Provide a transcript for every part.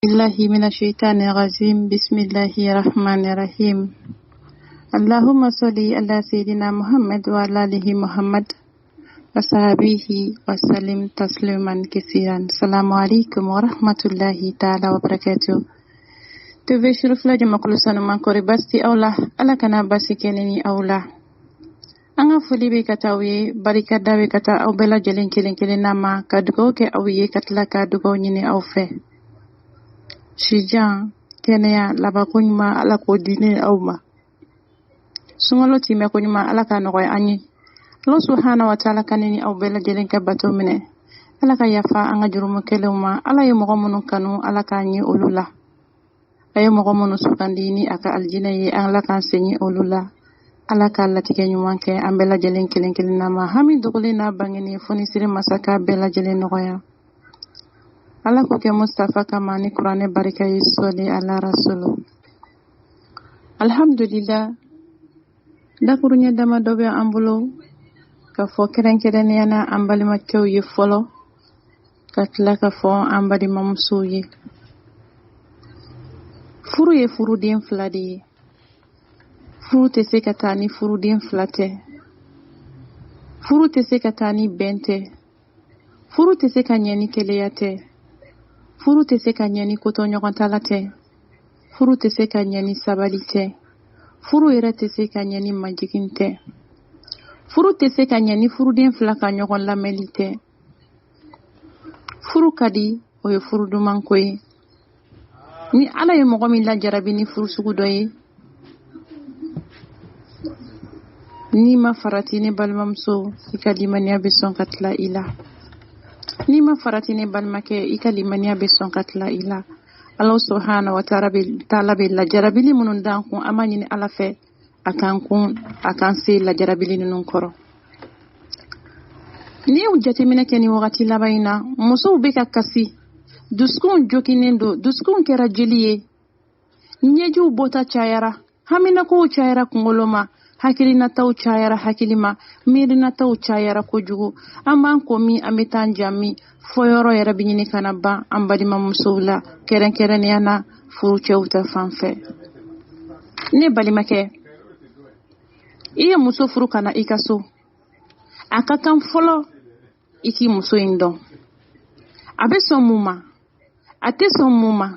بالله من الشيطان الرجيم بسم الله الرحمن الرحيم اللهم صل على سيدنا محمد وعلى آله محمد وصحبه وسلم تسليما كثيرا السلام عليكم ورحمة الله تعالى وبركاته تبشر فلاج مقلوسان من كوري باستي أولا ألا كنا باسي كنني أولا أنا فلي بكتاوي بركة داوي كتا أو بلا جلين كلين ناما كادوكو كأوي كتلا كادوكو نيني أو في Shijan Kenya labakunyuma ala ko dine awma sungalo time kunyuma ala ka no anyi Allah subhanahu wa ta'ala kanini aw bela jelen ka bato mine ala ka yafa anga jurumu keluma ala yo mogo munu kanu ala ka nyi ulula ayo mogo munu sukandini aka aljina yi ala kan senyi ulula ala ka latike nyumanke ambela jelen kelen nama hami dugulina bangeni foni sire masaka bela jelen noya Allah ko ke Mustafa kamani Qur'ane barika yisoli ala rasulu alhamdulillah da kurunya dama dobe ambulo ka fo keren yana ambali makkew yi folo ka tla ka fo ambadi mamsu yi furu din fladi furu te se katani furu din flate furu te se katani bente furu te se kanyani keleyate furu te se ka nyani koto ɲɔgɔn tala tɛ furu te se ka nyani sabali tɛ furu yɛrɛ te se ka nyani majigin tɛ furu te se ka nyani furuden fila ka ɲɔgɔn lamɛnli tɛ furu ka di o ye furu duman ko ye ni ala ye mɔgɔ min lajarabi ni furu sugu dɔ ye ni ma farati ne balimamuso i ka limaniya bɛ sɔn ka tila i la ni ma farati ne balimakɛ i ka limaniya bɛ sɔn ka tila i la Allah subhanahu wa ta'ala bɛ lajarabili minnu dan kun an b'a ɲini ala fɛ a kan se lajarabili ninnu kɔrɔ ni y'u jateminɛ kɛ ni wagati laban in na musow bɛ ka kasi dusukun jokinen don dusukun kɛra jeli ye ɲɛjiw bɔta cayara haminakow cayara kunkolo ma hakilinataw cayara hakili ma miirinataw cayara kojugu an b'an ko min an bɛ taa jami fo yɔrɔ yɛrɛ bɛ ɲini kana ban an balima musow la kɛrɛnkɛrɛnnenya na furu cɛw ta fanfɛ ne balimakɛ i ye muso furu kana i ka so a ka kan fɔlɔ i k'i muso in dɔn a bɛ sɔn mun ma a tɛ sɔn mun ma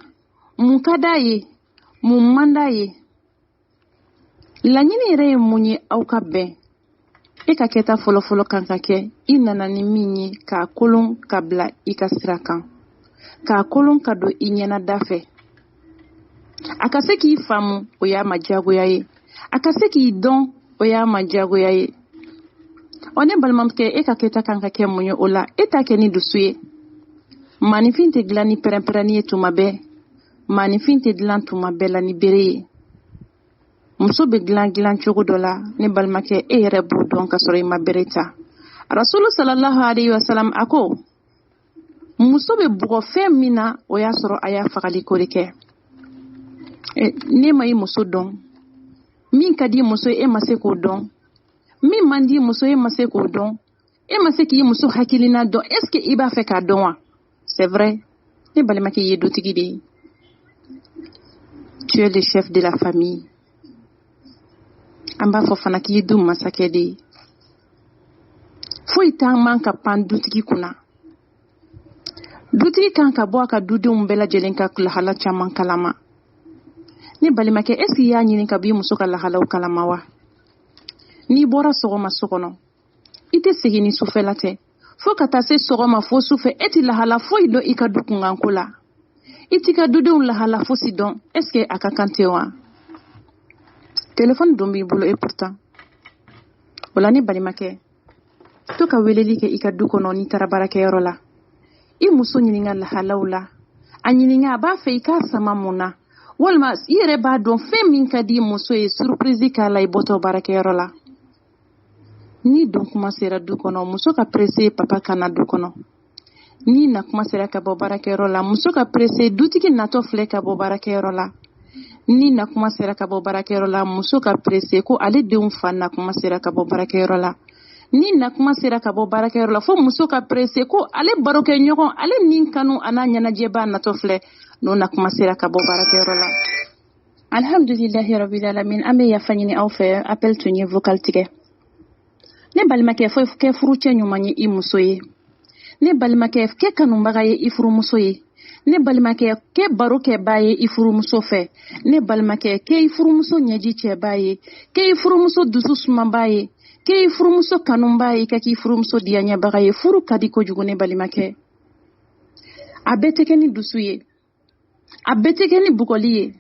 mun ka d'a ye mun man d'a ye laɲini yɛrɛ ye mun ye aw ka bɛn e ka kɛta fɔlɔfɔlɔ kan ka kɛ i nana ni min ye k'a kolon ka bila i ka sira kan k'a kolon ka don i ɲɛna da fɛ a ka se k'i faamu o y'a ma diyagoya ye a ka se k'i dɔn o y'a ma diyagoya ye o ne balimakɛ e ka kɛta kan ka kɛ mun ye o la e t'a kɛ ni dusu ye maanifin tɛ dilan ni pɛrɛnpɛrɛnni ye tuma bɛɛ maanifin tɛ dilan tuma bɛɛ la ni bere ye muso bɛ dilan cogo dɔ la ne balimakɛ e yɛrɛ b'o dɔn ka sɔrɔ i ma bere ta rasulu sallallahu alaihi wasallam a ko muso bɛ bugɔ fɛn min na o y'a sɔrɔ a y'a fagali ko de kɛ ne ma i muso dɔn min ka di muso e ma se k'o dɔn min man di muso e ma se k'o dɔn e ma se k'i muso hakilina dɔn est-ce que i b'a fɛ k'a dɔn wa c'est vrai ne balimakɛ ye dutigi de ye tu es le chef de la famille an b'a fɔ fana k'i ye du masakɛ de ye foyi t'an man ka pan dutigi kunna dutigi kan ka bɔ a ka dudenw bɛɛ lajɛlen ka lahala caman kalama ne balimakɛ est-ce que i y'a ɲini ka b'i muso ka lahalaw kalama wa n'i bɔra sɔgɔma so kɔnɔ i tɛ segin ni sufɛla tɛ fo ka taa se sɔgɔma fo sufɛ e tɛ lahala foyi dɔn i ka du kunkanko la i t'i ka dudenw lahala fosi dɔn est-ce que a ka kan tɛ wa téléphone dun b'i bolo et pourtant wala ni balimakɛ to ka weleli kɛ i ka du kɔnɔ n'i taara baarakɛyɔrɔ la i muso ɲininka lahalaw la a ɲininka a b'a fɛ i k'a sama mun na walima i yɛrɛ b'a dɔn fɛn min ka di i muso ye surprise k'a la i bɔtɔ baarakɛyɔrɔ la ni don kuma sera du kɔnɔ muso ka presse papa kana du kɔnɔ ni na kuma sera ka bɔ baarakɛyɔrɔ la muso ka presse dutigi natɔ filɛ ka bɔ baarakɛyɔrɔ la ni na kuma sera ka bɔ baarakɛyɔrɔ la muso ka presse ko ale denw fa na kuma sera ka bɔ baarakɛyɔrɔ la ni na kuma sera ka bɔ baarakɛyɔrɔ la fo muso ka presse ko ale barokɛ ɲɔgɔn ale nin kanu a n'a ɲɛnajɛba natɔ filɛ n'o na kuma sera ka bɔ baarakɛyɔrɔ la. Alhamdulillahi rabbil alamin, an bɛ yafa ɲini aw fɛ appel tun ye vocal tigɛ. Ne balimakɛ fo kɛ furucɛ ɲuman ye i muso ye. Ne balimakɛ kɛ kanubaga ye i furumuso ye. Ne balimakɛ kɛ baro kɛbaa ye i furumuso fɛ. Ne balimakɛ kɛ i furumuso ɲɛji cɛbaa ye. Kɛ i furumuso dusu sumabaa ye. Kɛ i furumuso kanubaa ye ka k'i furumuso diya ɲɛbaga ye. Furu ka di kojugu ne balimakɛ. A bɛɛ tɛ kɛ ni dusu ye. A bɛɛ tɛ kɛ ni bugɔli ye.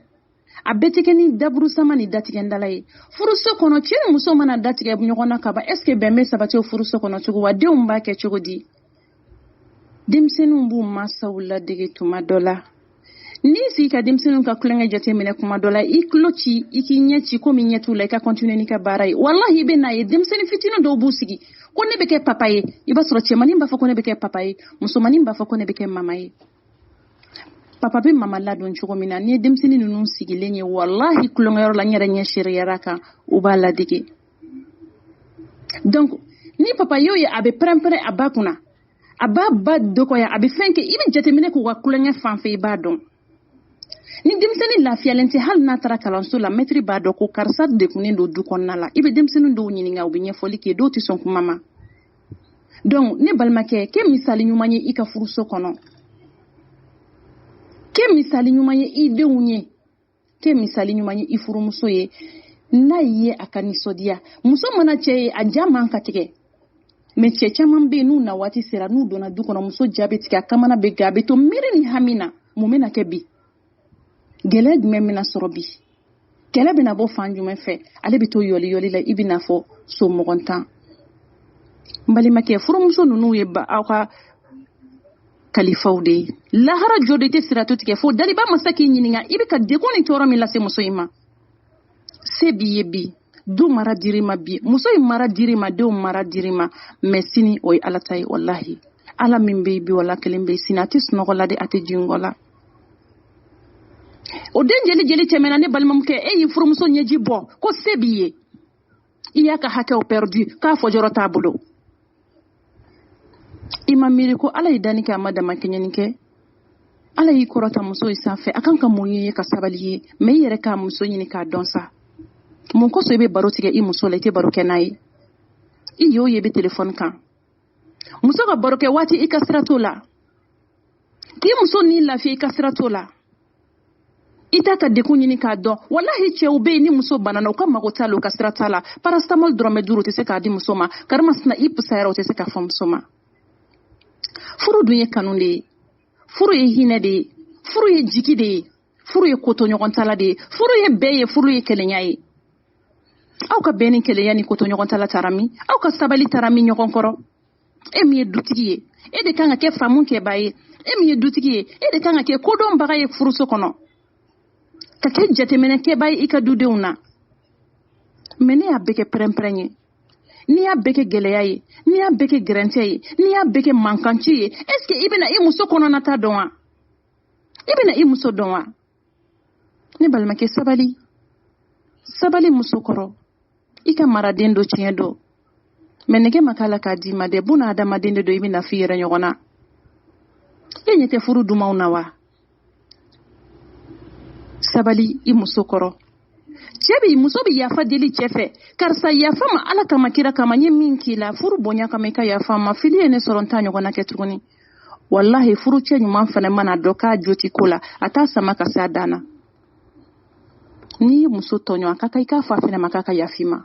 A bɛɛ tɛ kɛ ni daburu sama ni datigɛndala ye. Furuso kɔnɔ cɛ ni muso mana datigɛ ɲɔgɔn na ka ban est ce que bɛn bɛ sabati o furuso kɔnɔ cogo wa denw b'a kɛ cogo di? Denmisɛnninw b'u mansaw ladege tuma dɔ la. N'i sigi ka denmisɛnninw ka kulonkɛ jateminɛ kuma dɔ la i tulo ci i k'i ɲɛ ci komi ɲɛ t'u la i ka continuer n'i ka baara ye. Wallahi i bɛ n'a ye denmisɛnnin fitinin dɔw b'u sigi ko ne bɛ kɛ papa ye. I b'a sɔrɔ cɛmanin b'a fɔ ko ne bɛ kɛ papa ye, musomanin b'a fɔ ko ne bɛ kɛ mama ye. Papa bɛ mama ladon cogo min na, ni ye denmisɛnnin ninnu sigilen ye wallahi kulonkɛyɔrɔ la n yɛrɛ ɲɛ seriyara kan u b'a ladege. Donc ni papa y'o ye a bɛ pɛrɛn-pɛrɛn a ba kunna, a b'a ba dɔgɔya, a bɛ fɛn kɛ i bɛ jateminɛ k'u ka kulonkɛ fan fɛ i b'a dɔn. Ni denmisɛnnin lafiyalen tɛ hali n'a taara kalanso la maître b'a dɔn ko karisa degunnen don du kɔnɔna la. I bɛ denmisɛnnin dɔw ɲininka u bɛ ɲɛfɔli kɛ dɔw tɛ sɔn kuma ma. Donc ne balimakɛ kɛ misali ɲuman ye i ka furuso kɔnɔ. Kɛ misali ɲuman ye i denw ye. Kɛ misali ɲuman ye i furumuso ye. N'a ye a ka nisɔndiya. Muso mana cɛ ye a ja man ka tigɛ. Mais cɛ caman bɛ yen n'u na waati sera n'u donna du kɔnɔ muso ja bɛ tigɛ a kamana bɛ gan a bɛ to miiri ni hami na mun bɛna kɛ bi? Gɛlɛya jumɛn bɛna sɔrɔ bi? Kɛlɛ bɛna bɔ fan jumɛn fɛ? Ale bɛ to yɔli la i bɛna fɔ somɔgɔntan. N balimakɛ furumuso ninnu ye aw ka kalifaw de ye. Lahara jɔ de tɛ siratu tigɛ fo daliba masa k'i ɲininka i bɛ ka degun ni tɔɔrɔ min lase muso in ma. Se b'i ye bi, du mara dir'i ma bi, muso in mara dir'i ma, denw mara dir'i ma, mais sini o ye Ala ta ye wallahi. Ala min bɛ yen bi wala kelen bɛ yen sini a tɛ sunɔgɔ la de a tɛ jingɔ la. O den jeli tɛmɛna ne balimamukɛ e y'i furumuso ɲɛji bɔ ko se b'i ye. I y'a ka hakɛw perdu k'a fɔjɔrɔ t'a bolo. I ma miiri ko Ala ye danni kɛ a ma damakɛɲɛni kɛ. Ala y'i kɔrɔta muso ye sanfɛ a kan ka mun ye ka sabali ye mais i yɛrɛ k'a muso ɲini k'a dɔn sa. Mun kosɔn i bɛ baro tigɛ i muso la i tɛ baro kɛ n'a ye? I y'o ye i bɛ téléphone kan. Muso ka baro kɛ waati i ka sira t'o la. K'i muso ni lafiya i ka sira t'o la. I t'a ka degun ɲini k'a dɔn. Wallahi cɛw bɛ yen ni muso banana u ka mago t'a la u ka sira t'a la. Paracétamol dɔrɔmɛ 5 o tɛ se k'a di muso ma. Karimasina i pusayara o tɛ se k'a fɔ muso ma. Furu dun ye kanu de ye. Furu ye hinɛ de ye. Furu ye jigi de ye. Furu ye kotoɲɔgɔntala de ye. Furu ye bɛɛ ye. Furu ye kelenya ye. Aw ka bɛn ni kelenya ni kotoɲɔgɔntala taara min? Aw ka sabali taara min ɲɔgɔn kɔrɔ? E min ye dutigi ye. E de kan ka kɛ faamu kɛbaa ye. E min ye dutigi ye. E de kan ka kɛ kodɔnbaga ye furuso kɔnɔ. Ka kɛ jateminɛkɛbaa ye i ka dudenw na. Mais ne y'a bɛɛ kɛ pɛrɛn-pɛrɛn ye. N'i y'a bɛɛ kɛ gɛlɛya ye, n'i y'a bɛɛ kɛ gɛrɛntɛ ye, n'i y'a bɛɛ kɛ mankanci ye, est ce que i bɛna i muso kɔnɔnata dɔn wa? I bɛna i muso dɔn wa? Ne balimakɛ sabali. Sabali muso kɔrɔ. I ka maraden do tiɲɛ do. Mais nɛgɛ ma k'a la k'a d'i ma dɛ. Buna adamaden de do i bɛna f'i yɛrɛ ɲɔgɔn na. E ɲɛ tɛ furu dumanw na wa? Sabali i muso kɔrɔ. Cɛ muso bɛ yafa deli cɛ fɛ. Karisa yafa ma Ala kama kira kama n ye min k'i la furu bonya kama i ka yafa ma fili ye ne sɔrɔ n t'a ɲɔgɔnna kɛ tuguni. Wallahi furu cɛ ɲuman fana mana dɔn k'a jo ti ko la a t'a sama ka se a dan na. N'i ye muso tɔɲɔ a ka kan i k'a fɔ a fana ma k'a ka yafi ma.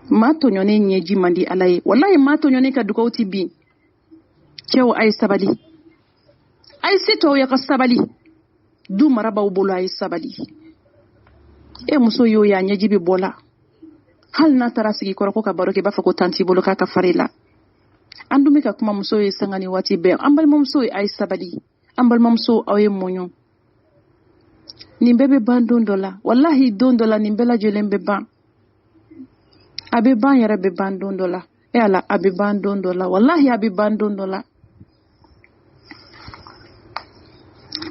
Maa tɔɲɔnen ɲɛji man di Ala ye. Wallahi maa tɔɲɔnen ka dugawu ti bin. Cɛw a ye sabali. A ye se tɔw ya ka sabali. Du marabaw bolo a ye sabali. E muso y'o ye a ɲɛji bɛ bɔ la. Hali n'a taara sigi kɔrɔ ko ka baro kɛ i b'a fɔ ko tan t'i bolo k'a ka fari la. An dun bɛ ka kuma muso ye sanga ni waati bɛɛ. An balimamuso a ye sabali. An balimamuso aw ye muɲu. Nin bɛɛ bɛ ban don dɔ la. Wallahi don dɔ la nin bɛɛ lajɛlen bɛ ban. A bɛ ban yɛrɛ bɛ ban don dɔ la. E Ala a bɛ ban don dɔ la. Wallahi a bɛ ban don dɔ la.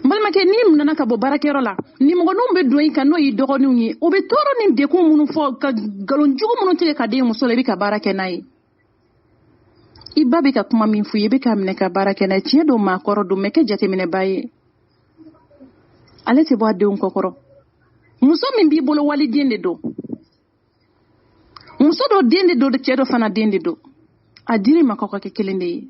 Balimakɛ n'i nana ka bɔ baarakɛyɔrɔ la nimɔgɔninw bɛ don i kan n'o y'i dɔgɔninw ye o bɛ tɔɔrɔ ni degun minnu fɔ ka nkalon jugu minnu tigɛ ka di muso la i bɛ ka baara kɛ n'a ye. i ba bɛ ka kuma min f'u ye i bɛ ka minɛ ka baara kɛ n'a ye tiɲɛ don maakɔrɔ don mɛ kɛ jateminɛba ye ale tɛ bɔ a denw kɔkɔrɔ muso min b'i bolo waliden de don muso dɔ den de don cɛ dɔ fana den de don a dir'i ma k'aw ka kɛ kelen de ye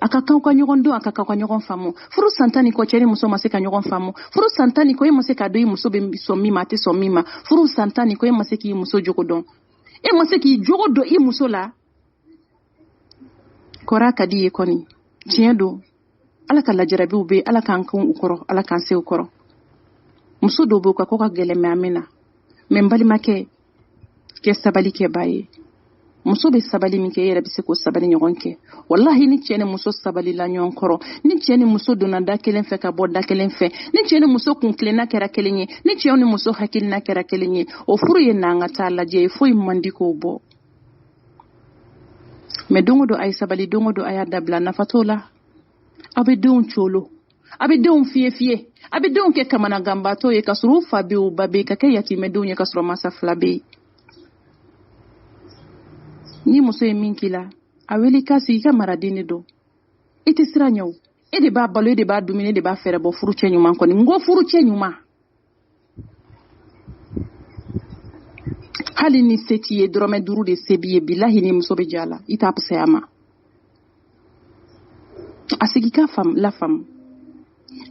a ka kan ka ɲɔgɔn dɔn a ka kan ka ɲɔgɔn faamu furu san 10 kɔ cɛ ni muso ma se ka ɲɔgɔn faamu furu san 10 kɔ e ma se k'a dɔn i muso bɛ sɔn min ma a tɛ sɔn min ma furu san 10 kɔ e ma se k'i muso jogo dɔn e ma se k'i jogo dɔn i muso la kɔrɔ ka di ye kɔni tiɲɛ don ala ka lajarabiw bɛ ala k'an kun u kɔrɔ ala k'an se u kɔrɔ muso dɔw b'u ka ko ka gɛlɛn mɛ an mɛna mɛ n balimakɛ kɛ sabali kɛ ba ye muso bɛ sabali min kɛ e yɛrɛ bɛ se k'o sabali ɲɔgɔn kɛ wallahi ni cɛ ni muso sabali la ɲɔgɔn kɔrɔ ni cɛ ni muso donna da kelen fɛ ka bɔ da kelen fɛ ni cɛ ni muso kun kilenna kɛra kelen ye ni cɛ ni muso hakilina kɛra kelen ye o furu ye n'an ka taa lajɛ foyi man di k'o bɔ mɛ don o don a ye sabali don o don a y'a dabila nafa t'o la a bɛ denw coolo a bɛ denw fiyɛ a bɛ denw kɛ kamanaganbaatɔ ye ka sɔrɔ u fa bɛ u ba bɛ ka kɛ yatimɛdenw ye ka sɔrɔ masa fila bɛ yen ni muso ye min k'i la a wele k'a sigi i ka maraden de don i tɛ siran ɲɛ o e de b'a balo e de b'a dumuni e de b'a fɛɛrɛ bɔ furu cɛ ɲuman kɔni n ko furu cɛ ɲuman hali ni se t'i ye dɔrɔmɛ 5 de se b'i ye bilahi ni muso bɛ diya la i t'a fisaya ma a sigi ka lafaamu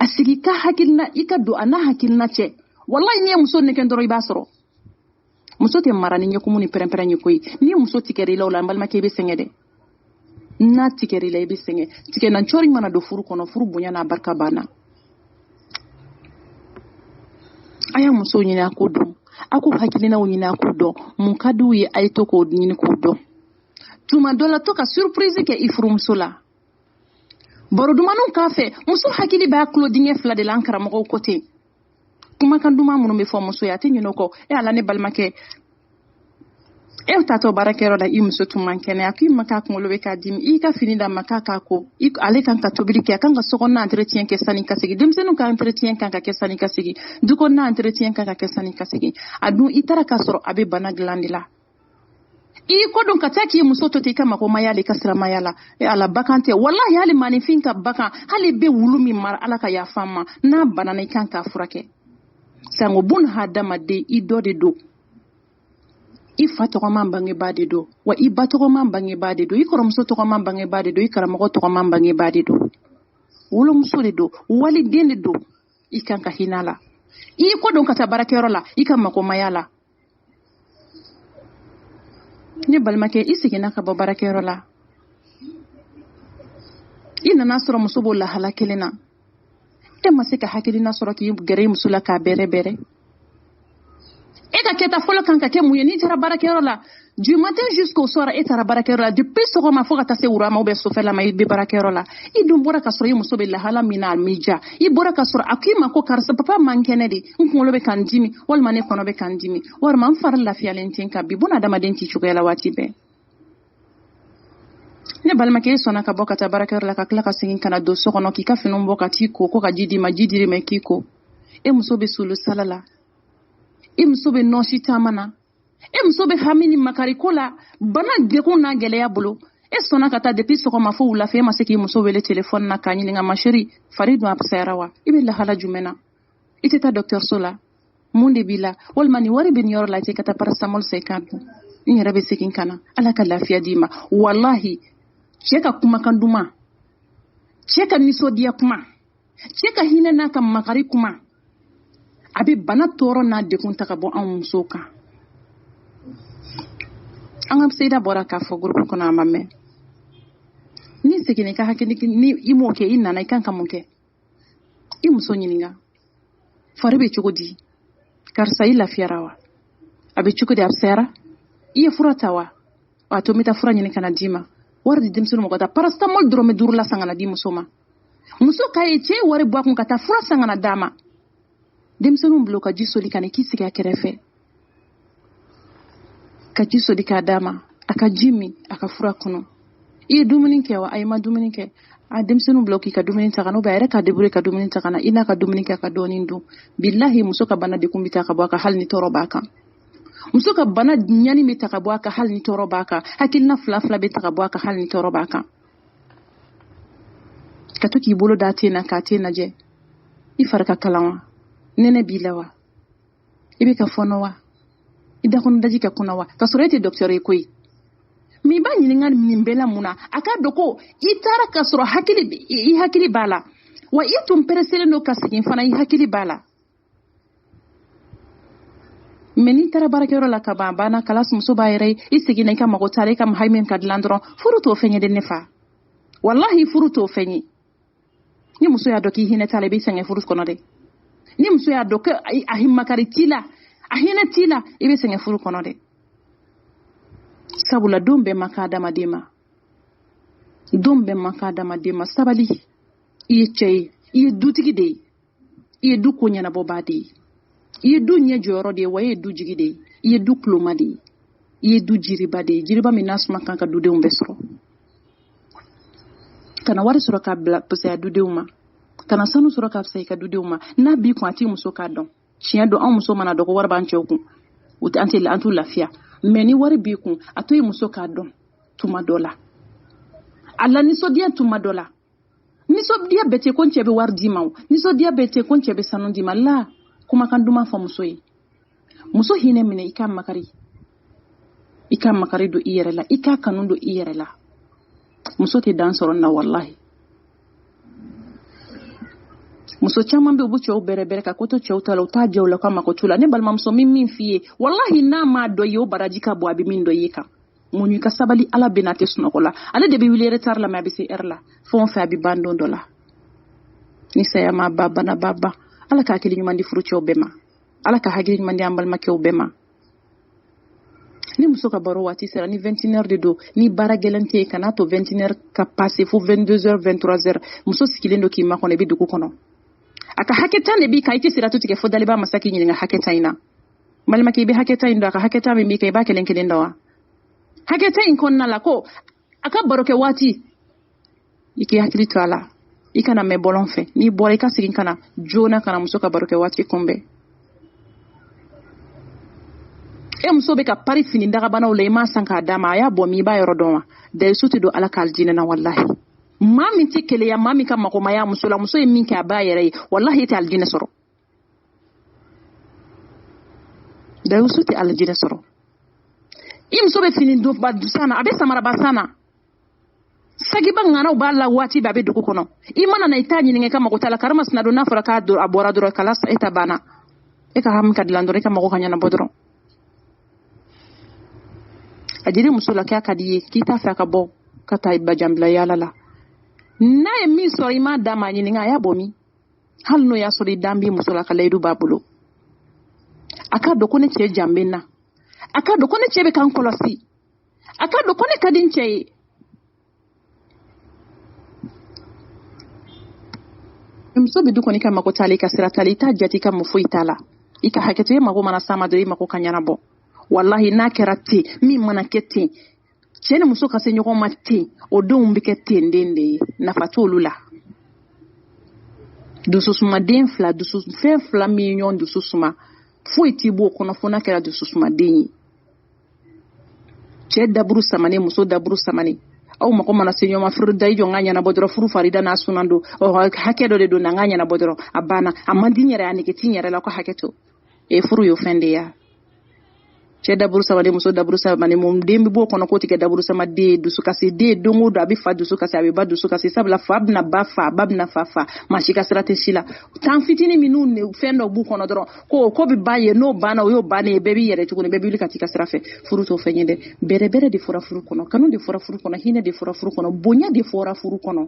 a sigi ka hakilina i ka don a n'a hakilina cɛ wallahi n'i ye muso nɛgɛ dɔrɔn i b'a sɔrɔ muso tɛ mara ni ɲɛkumu ni pɛrɛn-pɛrɛn ye koyi ni muso tigɛra i la o la n balimakɛ i bɛ sɛgɛn dɛ n'a tigɛra i la i bɛ sɛgɛn tigɛna cɔri mana don furu kɔnɔ furu bonya n'a barika banna a y'a muso ɲini a ko dɔn a ko hakilinaw ɲini a ko dɔn mun ka d'u ye a ye to k'o ɲini k'o dɔn tuma dɔ la to ka surprise kɛ i furumuso la baro dumanw k'a fɛ muso hakili b'a tulo dingɛ 2 de la an karamɔgɔw ko ten kumakan duman minnu bɛ fɔ muso ye a tɛ ɲinɛ o kɔ ala ne balimakɛ e taatɔ baarakɛyɔrɔ la i muso tun man kɛnɛ a k'i ma k'a kunkolo bɛ k'a dimi i ka fini d'a ma k'a ko ale kan ka tobili kɛ a kan ka sokɔnɔna entretien kɛ sani ka segin denmisɛnninw ka entretien kan ka kɛ sani ka segin dukɔnɔna entretien kan ka kɛ sani ka segin a dun i taara k'a sɔrɔ a bɛ bana dilan de la i ko dun ka taa k'i muso to ten i ka mago maya la i ka siramaya la ala bakan tɛ wallahi hali maninfin ka bakan hali bɛ wulu min mara ala ka yafa ma n'a banana i kan k'a furakɛ sango bun hadamaden i dɔ de don i fa tɔgɔman bangebaa de don wa i ba tɔgɔman bangebaa de don i kɔrɔmuso tɔgɔman bangebaa de don i karamɔgɔ tɔgɔman bangebaa de don wolomuso de don waliden de don i kan ka hinɛ la i ko don ka taa baarakɛyɔrɔ la i ka magomaya la ne balimakɛ i seginna ka bɔ baarakɛyɔrɔ la i nana sɔrɔ muso b'o lahala kelen na e ma se ka hakilina sɔrɔ k'i gɛrɛ i muso la k'a bɛrɛ e ka kɛta fɔlɔ kan ka kɛ mun ye n'i taara baarakɛyɔrɔ la du matin jusqu'au soir e taara baarakɛyɔrɔ la depuis sɔgɔma fo ka taa se wura ma ou bien sofɛla ma i bɛ baarakɛyɔrɔ la i dun bɔra ka sɔrɔ i muso bɛ lahala min na a m'i diya i bɔra ka sɔrɔ a k'i ma ko karisa papa man kɛnɛ de n kunkolo bɛ ka n dimi walima ne kɔnɔ bɛ ka n dimi walima n fari lafiyalen tɛ n kan bi buna adamaden t'i cogoya la waati bɛɛ ne balimakɛ e sɔnna ka bɔ ka taa baarakɛyɔrɔ la ka tila ka segin ka na don so kɔnɔ k'i ka finiw bɔ ka t'i ko ka ji d'i ma ji dir'i ma k'i ko e muso bɛ sulu sala la e muso bɛ nɔɔsi taama na e muso bɛ hami ni makari ko la bana degun n'a gɛlɛya bolo e sɔnna ka taa depuis sɔgɔma fo wula fɛ e ma se k'i muso wele telefɔni na k'a ɲininka ma chérie fari dun a fisayara wa i bɛ lahala jumɛn na i tɛ taa dɔgɔtɔrɔso la mun de b'i la walima ni wari bɛ nin yɔrɔ la i tɛ ka taa paracetamol san i k'a dun n yɛrɛ bɛ segin ka na ala ka lafiya d'i ma wallahi cɛ ka kumakan duman cɛ ka nisɔndiya kuma cɛ ka hinɛ n'a ka makari kuma a bɛ bana tɔɔrɔ n'a degun ta ka bɔ anw musow kan an ka Seyida bɔra k'a fɔ groupe kɔnɔ a ma mɛn ni seginna i ka hakili ni i m'o kɛ i nana i kan ka mun kɛ i muso ɲininka fari bɛ cogo di karisa i lafiyara wa a bɛ cogo di a fisayara i ye fura ta wa a to n bɛ taa fura ɲini ka na d'i ma wari di denmisɛnninw ma ka taa paracetamol dɔrɔmɛ 5 la san ka na di muso ma muso k'a ye cɛ ye wari bɔ a kun ka taa fura san ka na d'a ma denmisɛnninw bila ka ji soli ka na k'i sigi a kɛrɛfɛ ka ji soli k'a d'a ma a ka ji min a ka fura kɔnɔ i ye dumuni kɛ wa a ye ma dumuni kɛ a denmisɛnninw bila k'i ka dumuni ta ka na ou bien a yɛrɛ ka débrouiller ka dumuni ta ka na i n'a ka dumuni kɛ ka dɔɔni dun billahi muso ka bana dekun bɛ taa ka bɔ a kan hali ni tɔɔrɔ b'a kan muso ka bana ɲani bɛ ta ka bɔ a kan hali ni tɔɔrɔ b'a kan hakilina fila fila bɛ ta ka bɔ a kan hali ni tɔɔrɔ b'a kan ka to k'i bolo da ten na k'a ten lajɛ i fari ka kalan wa nɛnɛ b'i la wa i bɛ ka fɔnɔ wa i dakɔnɔ daji ka kunna wa ka sɔrɔ e tɛ dɔkitɛri ye koyi mais i b'a ɲininka nin bɛɛ la mun na a k'a dɔn ko i taara ka sɔrɔ i hakili b'a la wa i tun pereselen don ka segin fana i hakili b'a la mais n'i taara baarakɛyɔrɔ la ka ban banna kalas muso b'a yɛrɛ ye i seginna i ka mago t'a la i ka hayi min ka dilan dɔrɔn furu t'o fɛn ye dɛ ne fa wallahi furu t'o fɛn ye ni muso y'a dɔn k'i hinɛ t'a la i bɛ sɛgɛn furu kɔnɔ dɛ ni muso y'a dɔn ko a makari t'i la a hinɛ t'i la i bɛ sɛgɛn furu kɔnɔ dɛ sabula don bɛɛ man kan adamaden ma don bɛɛ man kan adamaden ma sabali i ye cɛ ye i ye dutigi de ye i ye du ko ɲɛnabɔbaa de ye i ye du ɲɛ jɔyɔrɔ de ye wa i ye du jigi de ye i ye du kuloma de ye i ye du jiriba de ye jiriba min n'a suma kan ka dudenw bɛɛ sɔrɔ kana wari sɔrɔ k'a bila pusaya dudenw ma kana sanu sɔrɔ k'a fisaya i ka dudenw ma n'a b'i kun a t'i muso k'a dɔn tiɲɛ don anw muso mana dɔn ko wari b'an cɛw kun an t'u lafiya mais ni wari b'i kun a to i muso k'a dɔn tuma dɔ la a la nisɔndiya tuma dɔ la nisɔndiya bɛɛ tɛ ko n cɛ bɛ wari d'i ma o nisɔndiya bɛɛ tɛ ko n cɛ bɛ sanu d'i ma la kumakan duman fɔ muso ye muso hinɛ minɛ i k'a makari don i yɛrɛ la i k'a kanu don i yɛrɛ la muso tɛ dan sɔrɔ na wallahi muso caman bɛ u bɛ cɛw bɛrɛbɛrɛ ka ko to cɛw ta la u t'a jɛ u la k'a mako t'u la ne balimamuso min f'i ye wallahi n'a m'a dɔn i ye o baraji ka bɔ a bɛ min dɔn i ye kan mun i ka sabali ala bɛna tɛ sunɔgɔ la ale de bɛ wuli retard la mais a bɛ se heure la fɛn o fɛn a bɛ ban don dɔ la ni saya ma ba bana ba ban ala ka hakili ɲuman di furu cɛw bɛɛ ma ala ka hakili ɲuman di an balimakɛw bɛɛ ma ni muso ka baro waati sera ni 21h de don ni baara gɛlɛn tɛ yen kana to 21h ka passer fo 22h 23h muso sigilen don k'i makɔnɔ i bɛ dugu kɔnɔ a ka hakɛ tan de b'i kan i tɛ sira to tigɛ fo daliba masa k'i ɲininka hakɛ tan in na balimakɛ i bɛ hakɛ tan in dɔn a ka hakɛ tan min b'i kan i b'a kelen kelen dɔn wa hakɛ tan in kɔnɔna la ko a ka baro kɛ waati i k'i hakili to a la i kana mɛn bɔlɔn fɛ n'i bɔra i ka segin kana joona kana muso ka baro kɛ waati kunbɛn e muso bɛ ka pari fini dagabanaw la i m'a san k'a d'a ma a y'a bɔ min i b'a yɔrɔ dɔn wa dayisu tɛ don ala ka aljinɛ na wallahi maa min tɛ keleya maa min ka magomaya muso la muso ye min kɛ a b'a yɛrɛ ye wallahi i tɛ aljinɛ sɔrɔ dayisu tɛ aljinɛ sɔrɔ i muso bɛ fini don ba dusan na a bɛ samara ba san na sagiba ŋanaw b'a la waati bɛɛ a bɛ dugu kɔnɔ i mana na i t'a ɲininka i ka mago t'a la karama sina don n'a fɔra k'a a bɔra dɔrɔn kala e ta banna e ka hami ka dilan dɔrɔn i ka mago ka ɲɛnabɔ dɔrɔn a diri muso la k'a ka di ye k'i t'a fɛ a ka bɔ ka taa i bajanbila yaala la n'a ye min sɔrɔ i m'a d'a ma a ɲininka a y'a bɔ min hali n'o y'a sɔrɔ i dan b'i muso la ka layidu b'a bolo a k'a dɔn ko ne cɛ jan bɛ n na a k'a dɔn ko ne cɛ bɛ k'an kɔlɔsi a k'a dɔn ko ne ka di n cɛ ye muso bɛ du kɔni ka mago t'a la i ka sira t'a la i t'a jate i ka mun foyi t'a la i ka hakɛ to i mago mana s'a ma dɔrɔn i mago ka ɲɛnabɔ wallahi n'a kɛra ten min mana kɛ ten cɛ ni muso ka se ɲɔgɔn ma ten o denw bɛ kɛ ten den de ye nafa t'olu la dususumaden fila fɛn fila min ye ɲɔgɔn dusu suma foyi t'i b'o kɔnɔ fo n'a kɛra dususumaden ye cɛ daburu samanen muso daburu samanen aw mago mana se ɲɔgɔn ma furu da i jɔ n ka ɲɛnabɔ dɔrɔn furu farida n'a sunan don hakɛ dɔ de don na n ka ɲɛnabɔ dɔrɔn a banna a man di n yɛrɛ a nege t'i yɛrɛ la ko hakɛ to furu y'o fɛn de ye cɛ daburu samanen muso daburu samanen mun den bɛ b'o kɔnɔ k'o tigɛ daburu samaden ye dusukasi den don o don a bɛ fa dusukasi a bɛ ba dusukasi sabula fa bɛna ba fa ba bɛna fa fa maa si ka sira tɛ si la tan fitinin minnu fɛn dɔ b'u kɔnɔ dɔrɔn ko bɛ ba ye n'o banna o y'o bannen ye bɛɛ b'i yɛrɛ tuguni bɛɛ bɛ wuli ka t'i ka sira fɛ furu t'o fɛn ye dɛ bɛrɛbɛrɛ de fɔra furu kɔnɔ kanu de fɔra furu kɔnɔ hinɛ de fɔra furu kɔnɔ bonya de fɔra furu kɔnɔ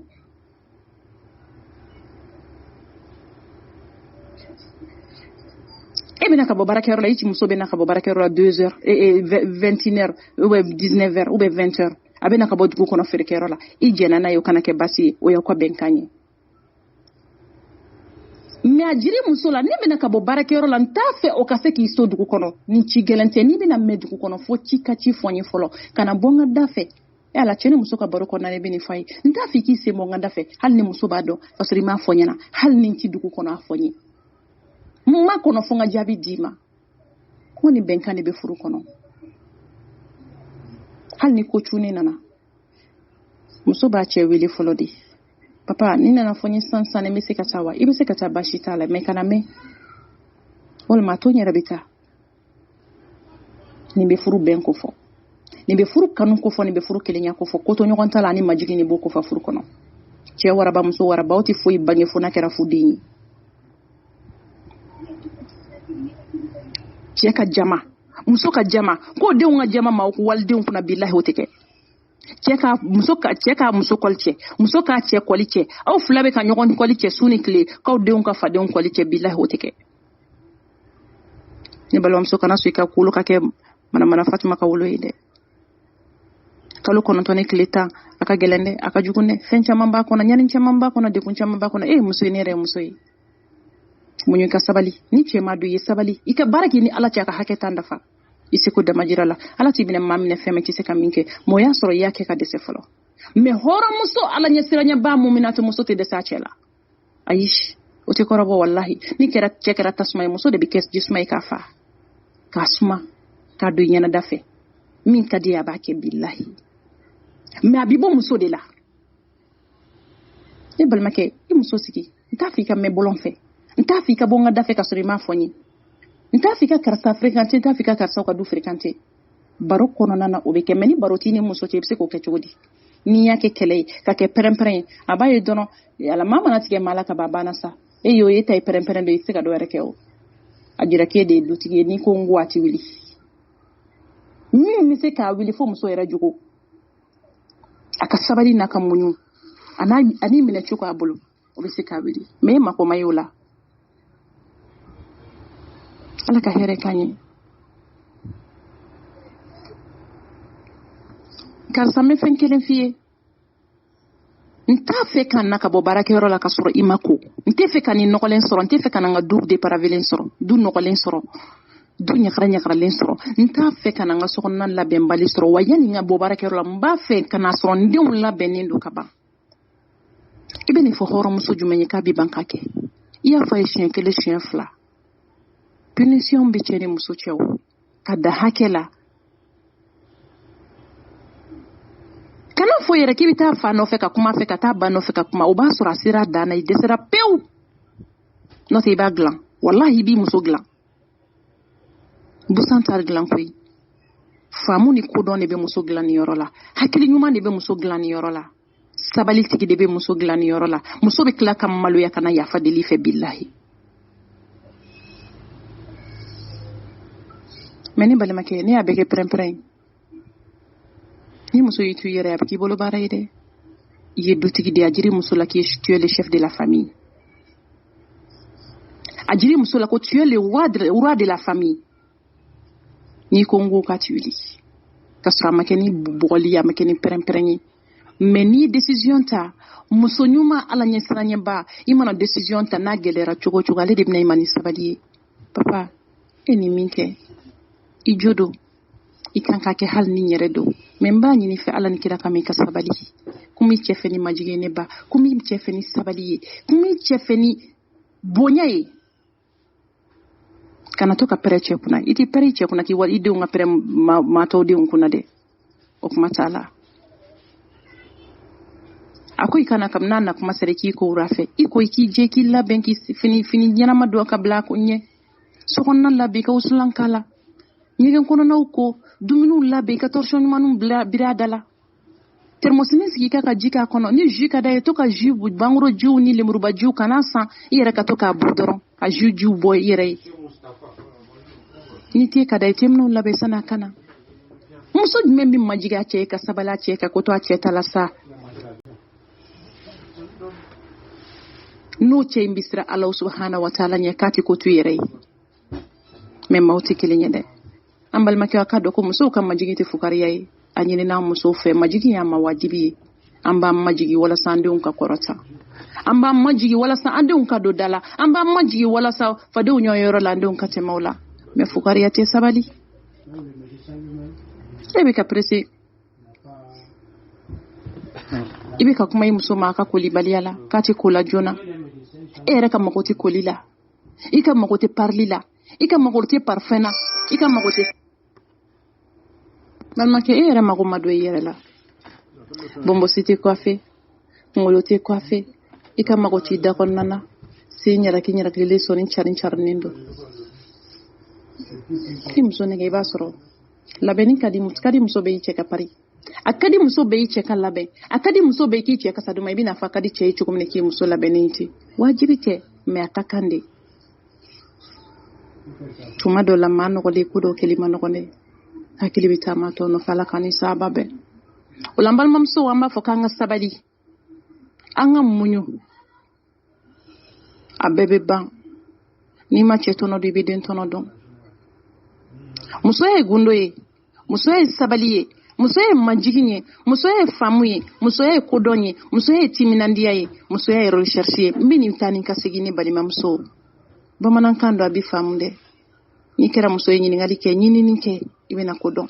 e bɛna ka bɔ baarakɛyɔrɔ la i muso bɛna ka bɔ baarakɛyɔrɔ la 2h 21h ou bien 19h ou bien 20h a bɛna ka bɔ dugu kɔnɔ feerekɛyɔrɔ la i jɛna n'a ye o kana kɛ basi ye o y'aw ka bɛnkan ye mais a jiri muso la ne bɛna ka bɔ baarakɛyɔrɔ la n t'a fɛ o ka se k'i so dugu kɔnɔ ni ci gɛlɛn tɛ n'i bɛna mɛn dugu kɔnɔ fo ci ka ci fɔ n ye fɔlɔ ka na bɔ n ka da fɛ ala cɛ ni muso ka baro kɔnɔna ne bɛ nin fɔ a ye n t'a fɛ k'i sen bɔ n ka da fɛ hali ni muso b'a dɔn ka sɔrɔ i m'a fɔ ɲɛna hali ni n ci dugu kɔnɔ a fɔ n ye mun ma kɔnɔ fo n ka jaabi d'i ma ko ni bɛnkan de bɛ furu kɔnɔ. Hali ni ko cunen nana muso b'a cɛ wele fɔlɔ de. Papa ni nana fɔ n ye sisan ne bɛ se ka taa wa? I bɛ se ka taa baasi t'a la mais kana mɛn. Walima to n yɛrɛ bɛ taa. Nin bɛ furu bɛn ko fɔ. Nin bɛ furu kanu ko fɔ, nin bɛ furu kelenya ko fɔ. Ko to ɲɔgɔn ta la ani majigin de b'o ko fɔ furu kɔnɔ. Cɛ waraba muso waraba o tɛ foyi bange fo n'a kɛra fuden ye. Cɛ ka jama, muso ka jama, ko denw ka jama ma ko walidenw kunna billahi o tɛ kɛ. Cɛ ka muso kɔli cɛ, muso ka cɛ kɔli cɛ. Aw fila bɛ ka ɲɔgɔn kɔli cɛ su ni tile, k'aw denw ka fadenw kɔli cɛ billahi o tɛ kɛ. Ne balimamuso kana so i ka kolo ka kɛ manamana Fatima ka wolo ye dɛ. Kalo 9 ni tile 10 a ka gɛlɛn dɛ, a ka jugu dɛ. Fɛn caman b'a kɔnɔ, ɲani caman b'a kɔnɔ, dekun caman b'a kɔnɔ. Muso ye ne yɛrɛ muso ye. Muɲu ka sabali, ni cɛ ma don i ye sabali. I ka baara kɛ ni Ala cɛ a ka hakɛ t'an dafa. I se ko dama jira la. Ala t'i minɛ maa minɛ fɛn min tɛ se ka min kɛ. Mais o y'a sɔrɔ i y'a kɛ ka dɛsɛ fɔlɔ. Mais hɔrɔnmuso Ala ɲɛ siranya ba mun mina tɛ muso tɛ dɛsɛ a cɛ la. Ayi, o tɛ kɔrɔbɔ wallahi. Ni kɛra cɛ kɛra tasuma ye, muso de bɛ kɛ jisuma ye k'a fa. K'a suma, k'a don i ɲɛnada fɛ. Min ka di a b'a kɛ billahi. Mais a bɛ bɔ muso de la. Ne balimakɛ, i muso sigi. N t'a fɔ i ka mɛn bɔlɔn fɛ. N t'a fɔ i ka bɔ n ka da fɛ ka sɔrɔ i m'a fɔ n ye. N t'a fɔ i ka karisa fréquenter, n t'a fɔ i ka karisa ka du fréquenter. Baro kɔnɔna na o bɛ kɛ mais ni baro t'i ni muso cɛ i bɛ se k'o kɛ cogo di? N'i y'a kɛ kɛlɛ ye, ka kɛ pɛrɛn-pɛrɛn ye, a b'a ye dɔrɔn ala maa mana tigɛ maa la ka ban a banna sa. Y'o ye ta ye pɛrɛn-pɛrɛn de i tɛ se ka dɔ wɛrɛ kɛ o. A jira k'e de ye dutigi ye n'i ko n ko a tɛ wuli. Min bɛ se k'a wuli fo muso yɛrɛ jogo. A ka sabali n'a ka muɲu. Ani minɛ cogo a bolo o bɛ se k'a wuli. Mais e mako ma y'o la. Ala ka hɛrɛ k'an ye. Karisa n bɛ fɛn kelen f'i ye. N t'a fɛ ka na ka bɔ baarakɛyɔrɔ la ka sɔrɔ i ma ko. N tɛ fɛ ka nin nɔgɔlen sɔrɔ, n tɛ fɛ ka na n ka du dépravelen sɔrɔ, du nɔgɔlen sɔrɔ, du ɲagara-ɲagaralen sɔrɔ. N t'a fɛ ka na n ka sokɔnɔna labɛnbali sɔrɔ. Wa yanni n ka bɔ baarakɛyɔrɔ la, n b'a fɛ ka n'a sɔrɔ n denw labɛnnen don ka ban. I bɛ nin fɔ hɔrɔnmuso jumɛn ye k'a bɛ ban ka kɛ? I y'a fɔ a ye siɲɛ 1 siɲɛ 2. Punition bɛ cɛ ni muso cɛ o. Ka da hakɛ la. Kana fɔ yɛrɛ k'i bɛ taa fa nɔfɛ ka kuma fɛ ka taa ba nɔfɛ ka kuma o b'a sɔrɔ a sera dan na i dɛsɛra pewu. N'o tɛ i b'a dilan. Wallahi i b'i muso dilan. Busan t'a dilan koyi. Faamu ni kodɔn de bɛ muso dilan ni yɔrɔ la. Hakili ɲuman de bɛ muso dilan ni yɔrɔ la. Sabali tigi de bɛ muso dilan ni yɔrɔ la. Muso bɛ tila ka maloya ka na yafa deli fɛ billahi. Mais ne balimakɛ ne y'a bɛɛ kɛ pɛrɛn-pɛrɛn ye. Ni muso y'i tu yɛrɛ a bɛ k'i bolo baara ye dɛ. I ye dutigi de a jiri muso la k'i tu es le chef de la famille. A jiri muso la ko tu es le roi de la famille. N'i ko n ko k'a ti wuli. Ka sɔrɔ a ma kɛ ni bugɔli a ma kɛ ni pɛrɛn-pɛrɛn ye. Mais n'i ye décision ta muso ɲuman Ala ɲɛ siranyɛba i mana décision ta n'a gɛlɛyara cogo o cogo ale de bɛna i ma ni sabali ye. Papa e ni min kɛ i jo don. I kan ka kɛ hali ni yɛrɛ don. Mais n b'a ɲini fɛ Ala ni kira kama i ka sabali. Komi i cɛ fɛ ni majigin ne ba. Komi i cɛ fɛ ni sabali ye. Komi i cɛ fɛ ni bonya ye. Kana to ka pɛrɛ cɛ kunna. I tɛ pɛrɛ i cɛ kunna k'i wali i denw ka pɛrɛ maa tɔw denw kunna dɛ. O kuma t'a la. A ko i kana kabini n'a na kuma sera k'i ko wura fɛ. I ko i k'i jɛ k'i labɛn k'i fini ɲɛnama dɔ ka bila a ko ɲɛ. Sokɔnɔna labɛn i ka wusulan k'a la. Ɲɛgɛn kɔnɔnaw ko dumuniw labɛn i ka torchon ɲumanw biri a da la. Termosini sigi i ka ji k'a kɔnɔ. Ni jus ka d'a ye to ka jus bangoro jiw ni lemuruba jiw kana san i yɛrɛ ka to k'a bu dɔrɔn ka jus jiw bɔ i yɛrɛ ye. Ni te ka d'a ye te minnu labɛn san'a ka na. Muso jumɛn bɛ majigin a cɛ ye ka sabali a cɛ ye ka ko to a cɛ ta la sa. N'o cɛ in bɛ siran Ala subhanahu wa ta'ala ɲɛ k'a tɛ ko to i yɛrɛ ye. Mais maaw tɛ kelen ye dɛ. An balimakɛ a ka dɔn ko musow ka majigin tɛ fukariya ye. A ɲinina an musow fɛ majigin y'an ma wajibi ye. An b'an majigin walasa an denw ka kɔrɔta. An b'an majigin walasa an denw ka don da la. An b'an majigin walasa fadenw ɲɔgɔnyɔrɔ la an denw ka tɛmɛ o la. Mais fukariya tɛ sabali. E bɛ ka pressé. I bɛ ka kuma i muso ma a ka kolibaliya la k'a tɛ ko la joona. E yɛrɛ ka mago tɛ koli la. I ka mago tɛ parli la. i ka mago tɛ parfum na i ka mago tɛ balimakɛ e yɛrɛ mago ma don i yɛrɛ la bonbosi tɛ coiffé kunkolo tɛ coiffé i ka mago t'i da kɔnɔna na sen ɲɛrɛkilen sɔnni carin don i muso nɛgɛ i b'a sɔrɔ labɛnni ka di muso bɛ i cɛ ka pari a ka di muso bɛ i cɛ ka labɛn a ka di muso bɛ k'i cɛ kasa duma i bɛna fɔ a ka di cɛ ye cogo min k'i muso labɛnnen tɛ wajibi tɛ mais a ka kan de tuma dɔ la maa nɔgɔlen ko dɔw kɛli ma nɔgɔn dɛ hakili bɛ taama tɔ nɔfɛ ala ka ni sababa bɛɛ o la n balimamuso an b'a fɔ k'an ka sabali an ka muɲu a bɛɛ bɛ ban n'i ma cɛ tɔnɔ dɔn i bɛ den tɔnɔ dɔn musoya ye gundo ye musoya ye sabali ye musoya ye majigin ye musoya ye faamu ye musoya ye kodɔn ye musoya ye timinandiya ye musoya ye recherche ye n bɛ nin taa ni ka segin ni balimamuso bamanankan dɔ a bɛ faamu dɛ n'i kɛra muso ye ɲininkali kɛ ɲinini kɛ i bɛna kodɔn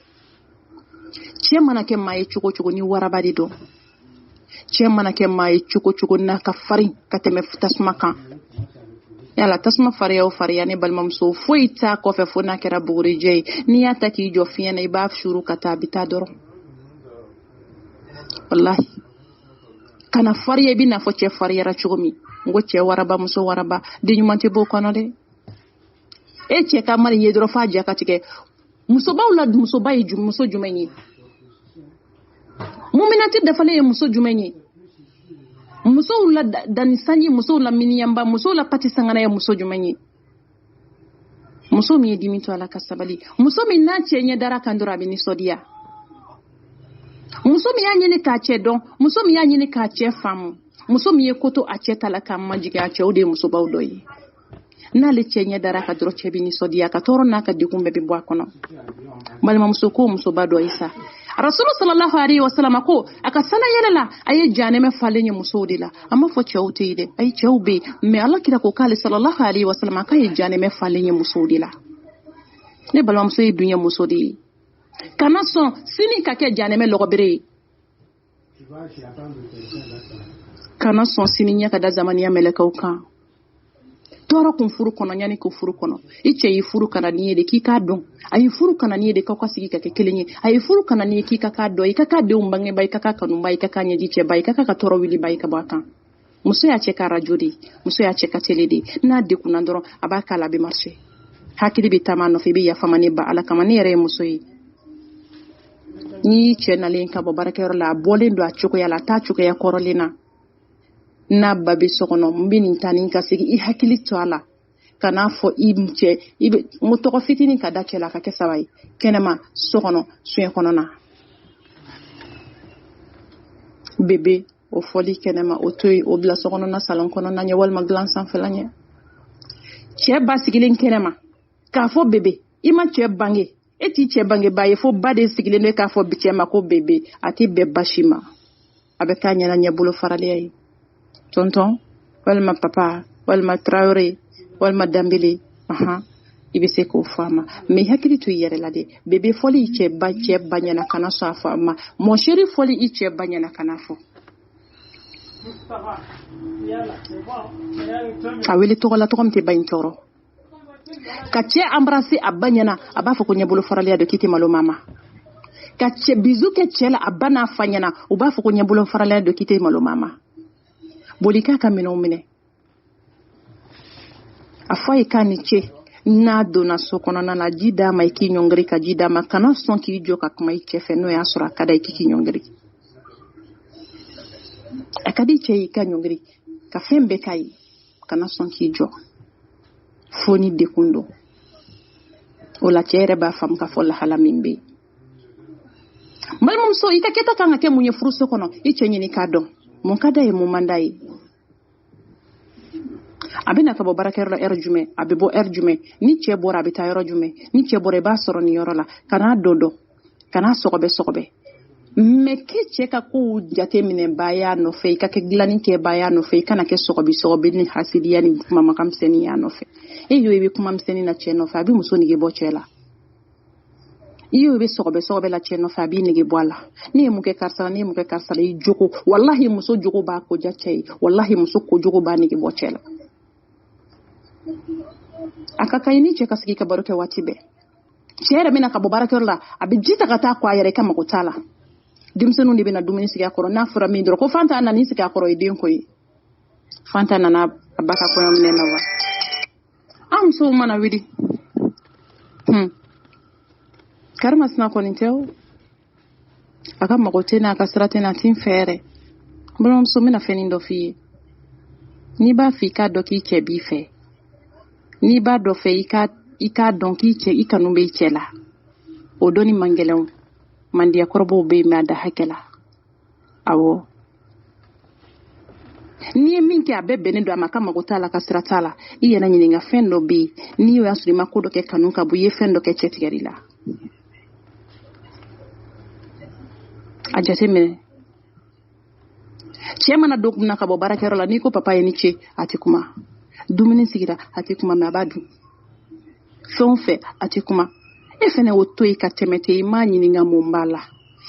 cɛ mana kɛ maa ye cogo cogo ni waraba de dɔn cɛ mana kɛ maa ye cogo cogo n'a ka farin ka tɛmɛ tasuma kan yala tasuma fariya o fariya ne balimamuso foyi t'a kɔfɛ fo n'a kɛra bugurijɛ ye n'i y'a ta k'i jɔ fiɲɛ na i b'a shuru ka taa a bɛ taa dɔrɔn wallahi kana fariya i bɛ n'a fɔ cɛ fariyara cogo min n ko cɛ waraba muso waraba den ɲuman tɛ b'o kɔnɔ dɛ e cɛ ka mari ye dɔrɔn f'a ja ka tigɛ musobaw la musoba ye muso jumɛn ye muminati dafalen ye muso jumɛn ye musow la danisanji musow la miniyamba musow la pati sangana ye muso jumɛn ye muso min ye dimi to ala ka sabali muso min n'a cɛ ɲɛ dara kan dɔrɔn a bɛ nisɔndiya muso min y'a ɲini k'a cɛ dɔn muso min y'a ɲini k'a cɛ faamu muso min ye ko to a cɛ ta la k'a majigin a cɛ o de ye musobaw dɔ ye n'ale cɛ ɲɛ dara ka dɔrɔn cɛ bɛ nisɔndiya ka tɔɔrɔ n'a ka degun bɛɛ bɛ bɔ a kɔnɔ balimamuso ko musoba dɔ ye sa rasulu sallallahu alaihi wasallam ko a ka sana yɛlɛ la a ye janɛmɛ falen ye musow de la a ma fɔ cɛw tɛ yen dɛ ayi cɛw bɛ yen mais ala kira ko k'ale sallallahu alaihi wasallam k'a ye janɛmɛ falen ye musow de la ne balimamuso ye dun ye muso de ye kana sɔn sini ka kɛ janɛmɛ lɔgɔbere ye kana sɔn sini ɲɛ ka da zamaniya mɛlɛkɛw kan tɔɔrɔ kun furu kɔnɔ yanni ko furu kɔnɔ i cɛ y'i furu kana ni ye de k'i k'a dɔn a y'i furu kana ni ye de k'aw ka sigi ka kɛ kelen ye a y'i furu kana ni ye k'i ka k'a dɔn i ka k'a denw bangeba i ka k'a kanuba i ka k'a ɲɛji cɛba i ka k'a ka tɔɔrɔ wili ba i ka bɔ a kan muso y'a cɛ ka radio de muso y'a cɛ ka télé de n'a dekunna dɔrɔn a b'a k'a la a bɛ marcher hakili bɛ taama nɔfɛ i bɛ yafama ne ba ala kama ne yɛrɛ ye muso ye n'i cɛ nalen ka bɔ baarakɛyɔrɔ la a bɔlen don a cogoya la a t'a cogoya kɔrɔlen na n'a ba bɛ so kɔnɔ n bɛ nin taa ni ka segin i hakili to a la ka n'a fɔ i cɛ i bɛ n ko tɔgɔ fitinin ka da cɛ la a ka kɛ saba ye kɛnɛma so kɔnɔ soɲɛ kɔnɔna bebe o fɔli kɛnɛma o to yen o bila so kɔnɔna salon kɔnɔna ɲɛ walima dilan sanfɛla ɲɛ cɛ ba sigilen kɛnɛma k'a fɔ bebe i ma cɛ bange e t'i cɛ bangeba ye fo ba de sigilen don k'a fɔ cɛ ma ko bebe a tɛ bɛn basi ma a bɛ k'a ɲɛna ɲɛbolo faraliya ye tonton walima papa walima Traoré walima Dambele i bɛ se k'o fɔ a ma mais hakili to i yɛrɛ la dɛ bebe fɔli i cɛ ba ɲɛna kana sɔn a fɔ a ma mon chéri fɔli i cɛ ba ɲɛna kana fɔ a wele tɔgɔ la tɔgɔ min tɛ ba in tɔɔrɔ ka cɛ embrasser a ba ɲɛna a b'a fɔ ko ɲɛbolo faraliya don k'i tɛ malo mama ka cɛ bisu kɛ cɛ la a ba n'a fa ɲɛna u b'a fɔ ko ɲɛbolo faraliya don k'i tɛ malo mama boli k'a ka minɛnw minɛ a fɔ a ye k'a ni ce n'a donna so kɔnɔna na ji d'a ma i k'i ɲɔngiri ka ji d'a ma kana sɔn k'i jɔ ka kuma i cɛ fɛ n'o y'a sɔrɔ a ka da i k'i ɲɔngiri a ka di cɛ ye i ka ɲɔngiri ka fɛn bɛɛ k'a ye kana sɔn k'i jɔ fo ni dekun don o la cɛ yɛrɛ b'a faamu k'a fɔ lahala min bɛ yen balimamuso i ka kɛta kan ka kɛ mun ye furuso kɔnɔ i cɛ ɲini k'a dɔn mun ka da ye mun man da ye a bɛ na ka bɔ baarakɛyɔrɔ la heure jumɛn a bɛ bɔ heure jumɛn ni cɛ bɔra a bɛ taa yɔrɔ jumɛn ni cɛ bɔra i b'a sɔrɔ nin yɔrɔ la kan'a dɔn kan'a sɔgɔbɛ mais k'e cɛ ka kow jate minɛ baaya nɔfɛ i ka kɛ dilanni kɛ baaya nɔfɛ i kana kɛ sɔgɔbi ni hasidiya ni kumamakan misɛnnin y'a nɔfɛ e yo i bɛ kuma misɛnnin na cɛ nɔfɛ a bɛ muso nege bɔ cɛ la i yo i bɛ sɔgɔbɛ la cɛ nɔfɛ a b'i nege bɔ a la ne ye mun kɛ karisa la i jogo wallahi muso jogo b'a ko ja cɛ ye wallahi muso ko jogo b'a nege bɔ cɛ la aka ni cɛ ka sigi ka baro kɛ waati bɛɛ cɛ yɛrɛ bɛna ka bɔ baarakɛyɔrɔ la a bɛ ji ta ka taa kɔ a yɛrɛ ka mago t'a la denmisɛnninw de bɛna dumuni sigi a kɔrɔ n'a fɔra min dɔrɔn ko Fanta nana sigi a kɔrɔ ye den ko ye Fanta nana a ba ka kɔɲɔminɛ na wa an musow mana wuli karimasina kɔni tɛ o a ka mago tɛ n'a ka sira tɛ n'a tin fɛɛrɛ balimamuso bɛna fɛn dɔ f'i ye n'i b'a fɛ i k'a dɔn k'i cɛ b'i fɛ n'i b'a dɔn fɛ i k'a dɔn k'i cɛ i kanu b'i cɛ la o dɔnni man gɛlɛn mandiyakɔrɔbaw bɛ yen mɛ a da hakɛ la awɔ n'i ye min kɛ a bɛɛ bɛnnen don a ma ka mago t'a la ka sira t'a la i yɛrɛ ɲininka fɛn dɔ bɛ yen n'i y'a sɔrɔ i ma ko dɔ kɛ kanu ka bɔ i ye fɛn dɔ kɛ cɛ tigɛli la a jateminɛ cɛ mana don kunna ka bɔ baarakɛyɔrɔ la n'i ko papa ye ni ce a tɛ kuma dumuni sigira a tɛ kuma mɛ a b'a dun fɛn o fɛn a tɛ kuma e fɛnɛ o to yen ka tɛmɛ ten i m'a ɲininka mun b'a la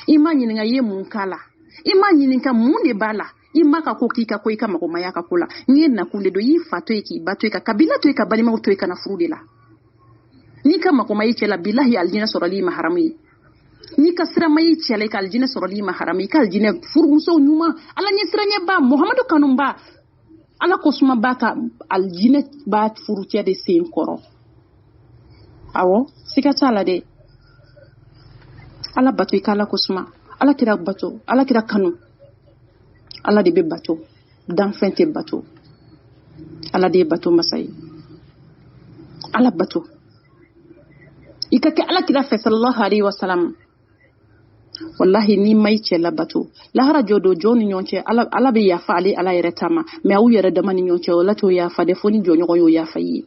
i m'a ɲininka i ye mun k'a la i m'a ɲininka mun de b'a la i ma ka ko k'i ka ko i ka mɔgɔmaya ka ko la n'i ye nakun de don i y'i fa to yen k'i ba to yen ka kabila to yen ka balimaw to yen ka na furu de la n'i ka mɔgɔmaya i cɛ la bilahi alijinɛ sɔrɔli i ma haramu ye n'i ka sirama i cɛ la i ka alijinɛ sɔrɔli i ma haramu i ka alijinɛ furumuso ɲuman ala ɲɛ siranyɛba Muhamadu kanunba ala ko suma ba ka alijinɛ b'a furucɛ de sen kɔrɔ awɔ siga t'a la dɛ ala bato i ka ala ko suma ala kira bato ala kira kanu ala de bɛ bato danfɛn tɛ bato ala de ye bato masa ye ala bato i ka kɛ ala kira fɛ sallallahu alaihi wasallam wallahi ni mai cɛ la bato lahara jɔ don jɔn ni ɲɔgɔn cɛ ala bɛ yafa ale ala yɛrɛ taama mɛ aw yɛrɛ dama ni ɲɔgɔn cɛ o la t'o yafa dɛ fo ni jɔɲɔgɔn y'o yafa i ye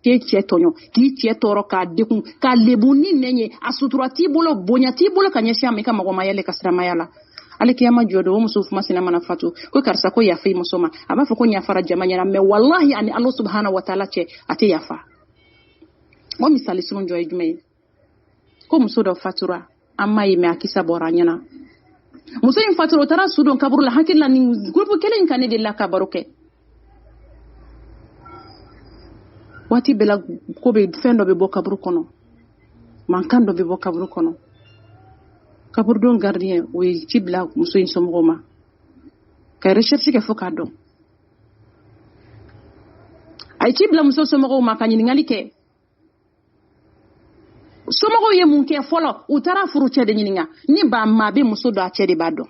k'e cɛ tɔɲɔ k'i cɛ tɔɔrɔ k'a degun k'a lebu ni nɛn ye a sutura t'i bolo bonya t'i bolo ka ɲɛsin a ma i ka mɔgɔmaya la i ka siramaya la ale kiyama jɔ don o muso fumasina mana fatu ko karisa ko yafa i muso ma a b'a fɔ ko yafara jama ɲɛna mɛ wallahi ani ala subhanahu wa taala cɛ a tɛ yafa o misali surun jɔ ye jumɛn ye ko muso dɔ fatura an m'a ye mɛ a kisa bɔra a ɲɛna muso in fatura o taara su don kaburu la hakili la nin groupe kelen in kan ne de la ka baro kɛ waati bɛɛ la ko bɛ fɛn dɔ bɛ bɔ kaburu kɔnɔ mankan dɔ bɛ bɔ kaburu kɔnɔ kaburudon gardien o ye ci bila muso in somɔgɔw ma ka recherche kɛ fo k'a dɔn a ye ci bila muso somɔgɔw ma ka ɲininkali kɛ somɔgɔw ye mun kɛ fɔlɔ u taara furu cɛ de ɲininka ni ba maa bɛ muso dɔ a cɛ de b'a dɔn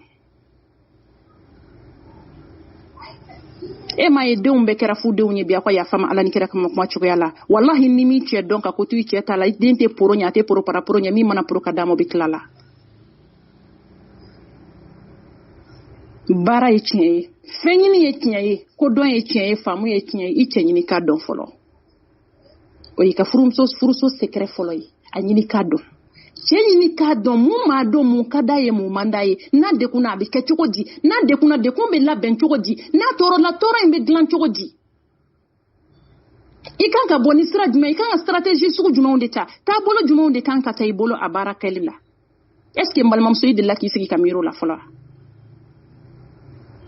e ma ye denw bɛɛ kɛra fu denw ye bi a ko yafa ma ala ni kira kama kuma cogoya la wallahi ni min cɛ dɔn ka ko to i cɛ ta la den tɛ poro ɲɛ a tɛ poro para poro ɲɛ min mana poro ka d'a ma o bɛ tila la baara ye tiɲɛ ye fɛn ɲini ye tiɲɛ ye ko dɔn ye tiɲɛ ye faamu ye tiɲɛ ye i cɛ ɲini k'a dɔn fɔlɔ o y'i ka furuso secret fɔlɔ ye a ɲini k'a dɔn cɛ ɲini k'a dɔn mun m'a dɔn mun ka d'a ye mun man d'a ye n'a dekunna a bɛ kɛ cogo di n'a dekunna dekun bɛ labɛn cogo di n'a tɔɔrɔla tɔɔrɔ in bɛ dilan cogo di i kan ka bɔ ni sira jumɛn i kan ka stratégie sugu jumɛnw de ta taabolo jumɛnw de kan ka ta i bolo a baara kɛli la est ce que n balimamuso i delila k'i sigi ka miiri o la fɔlɔ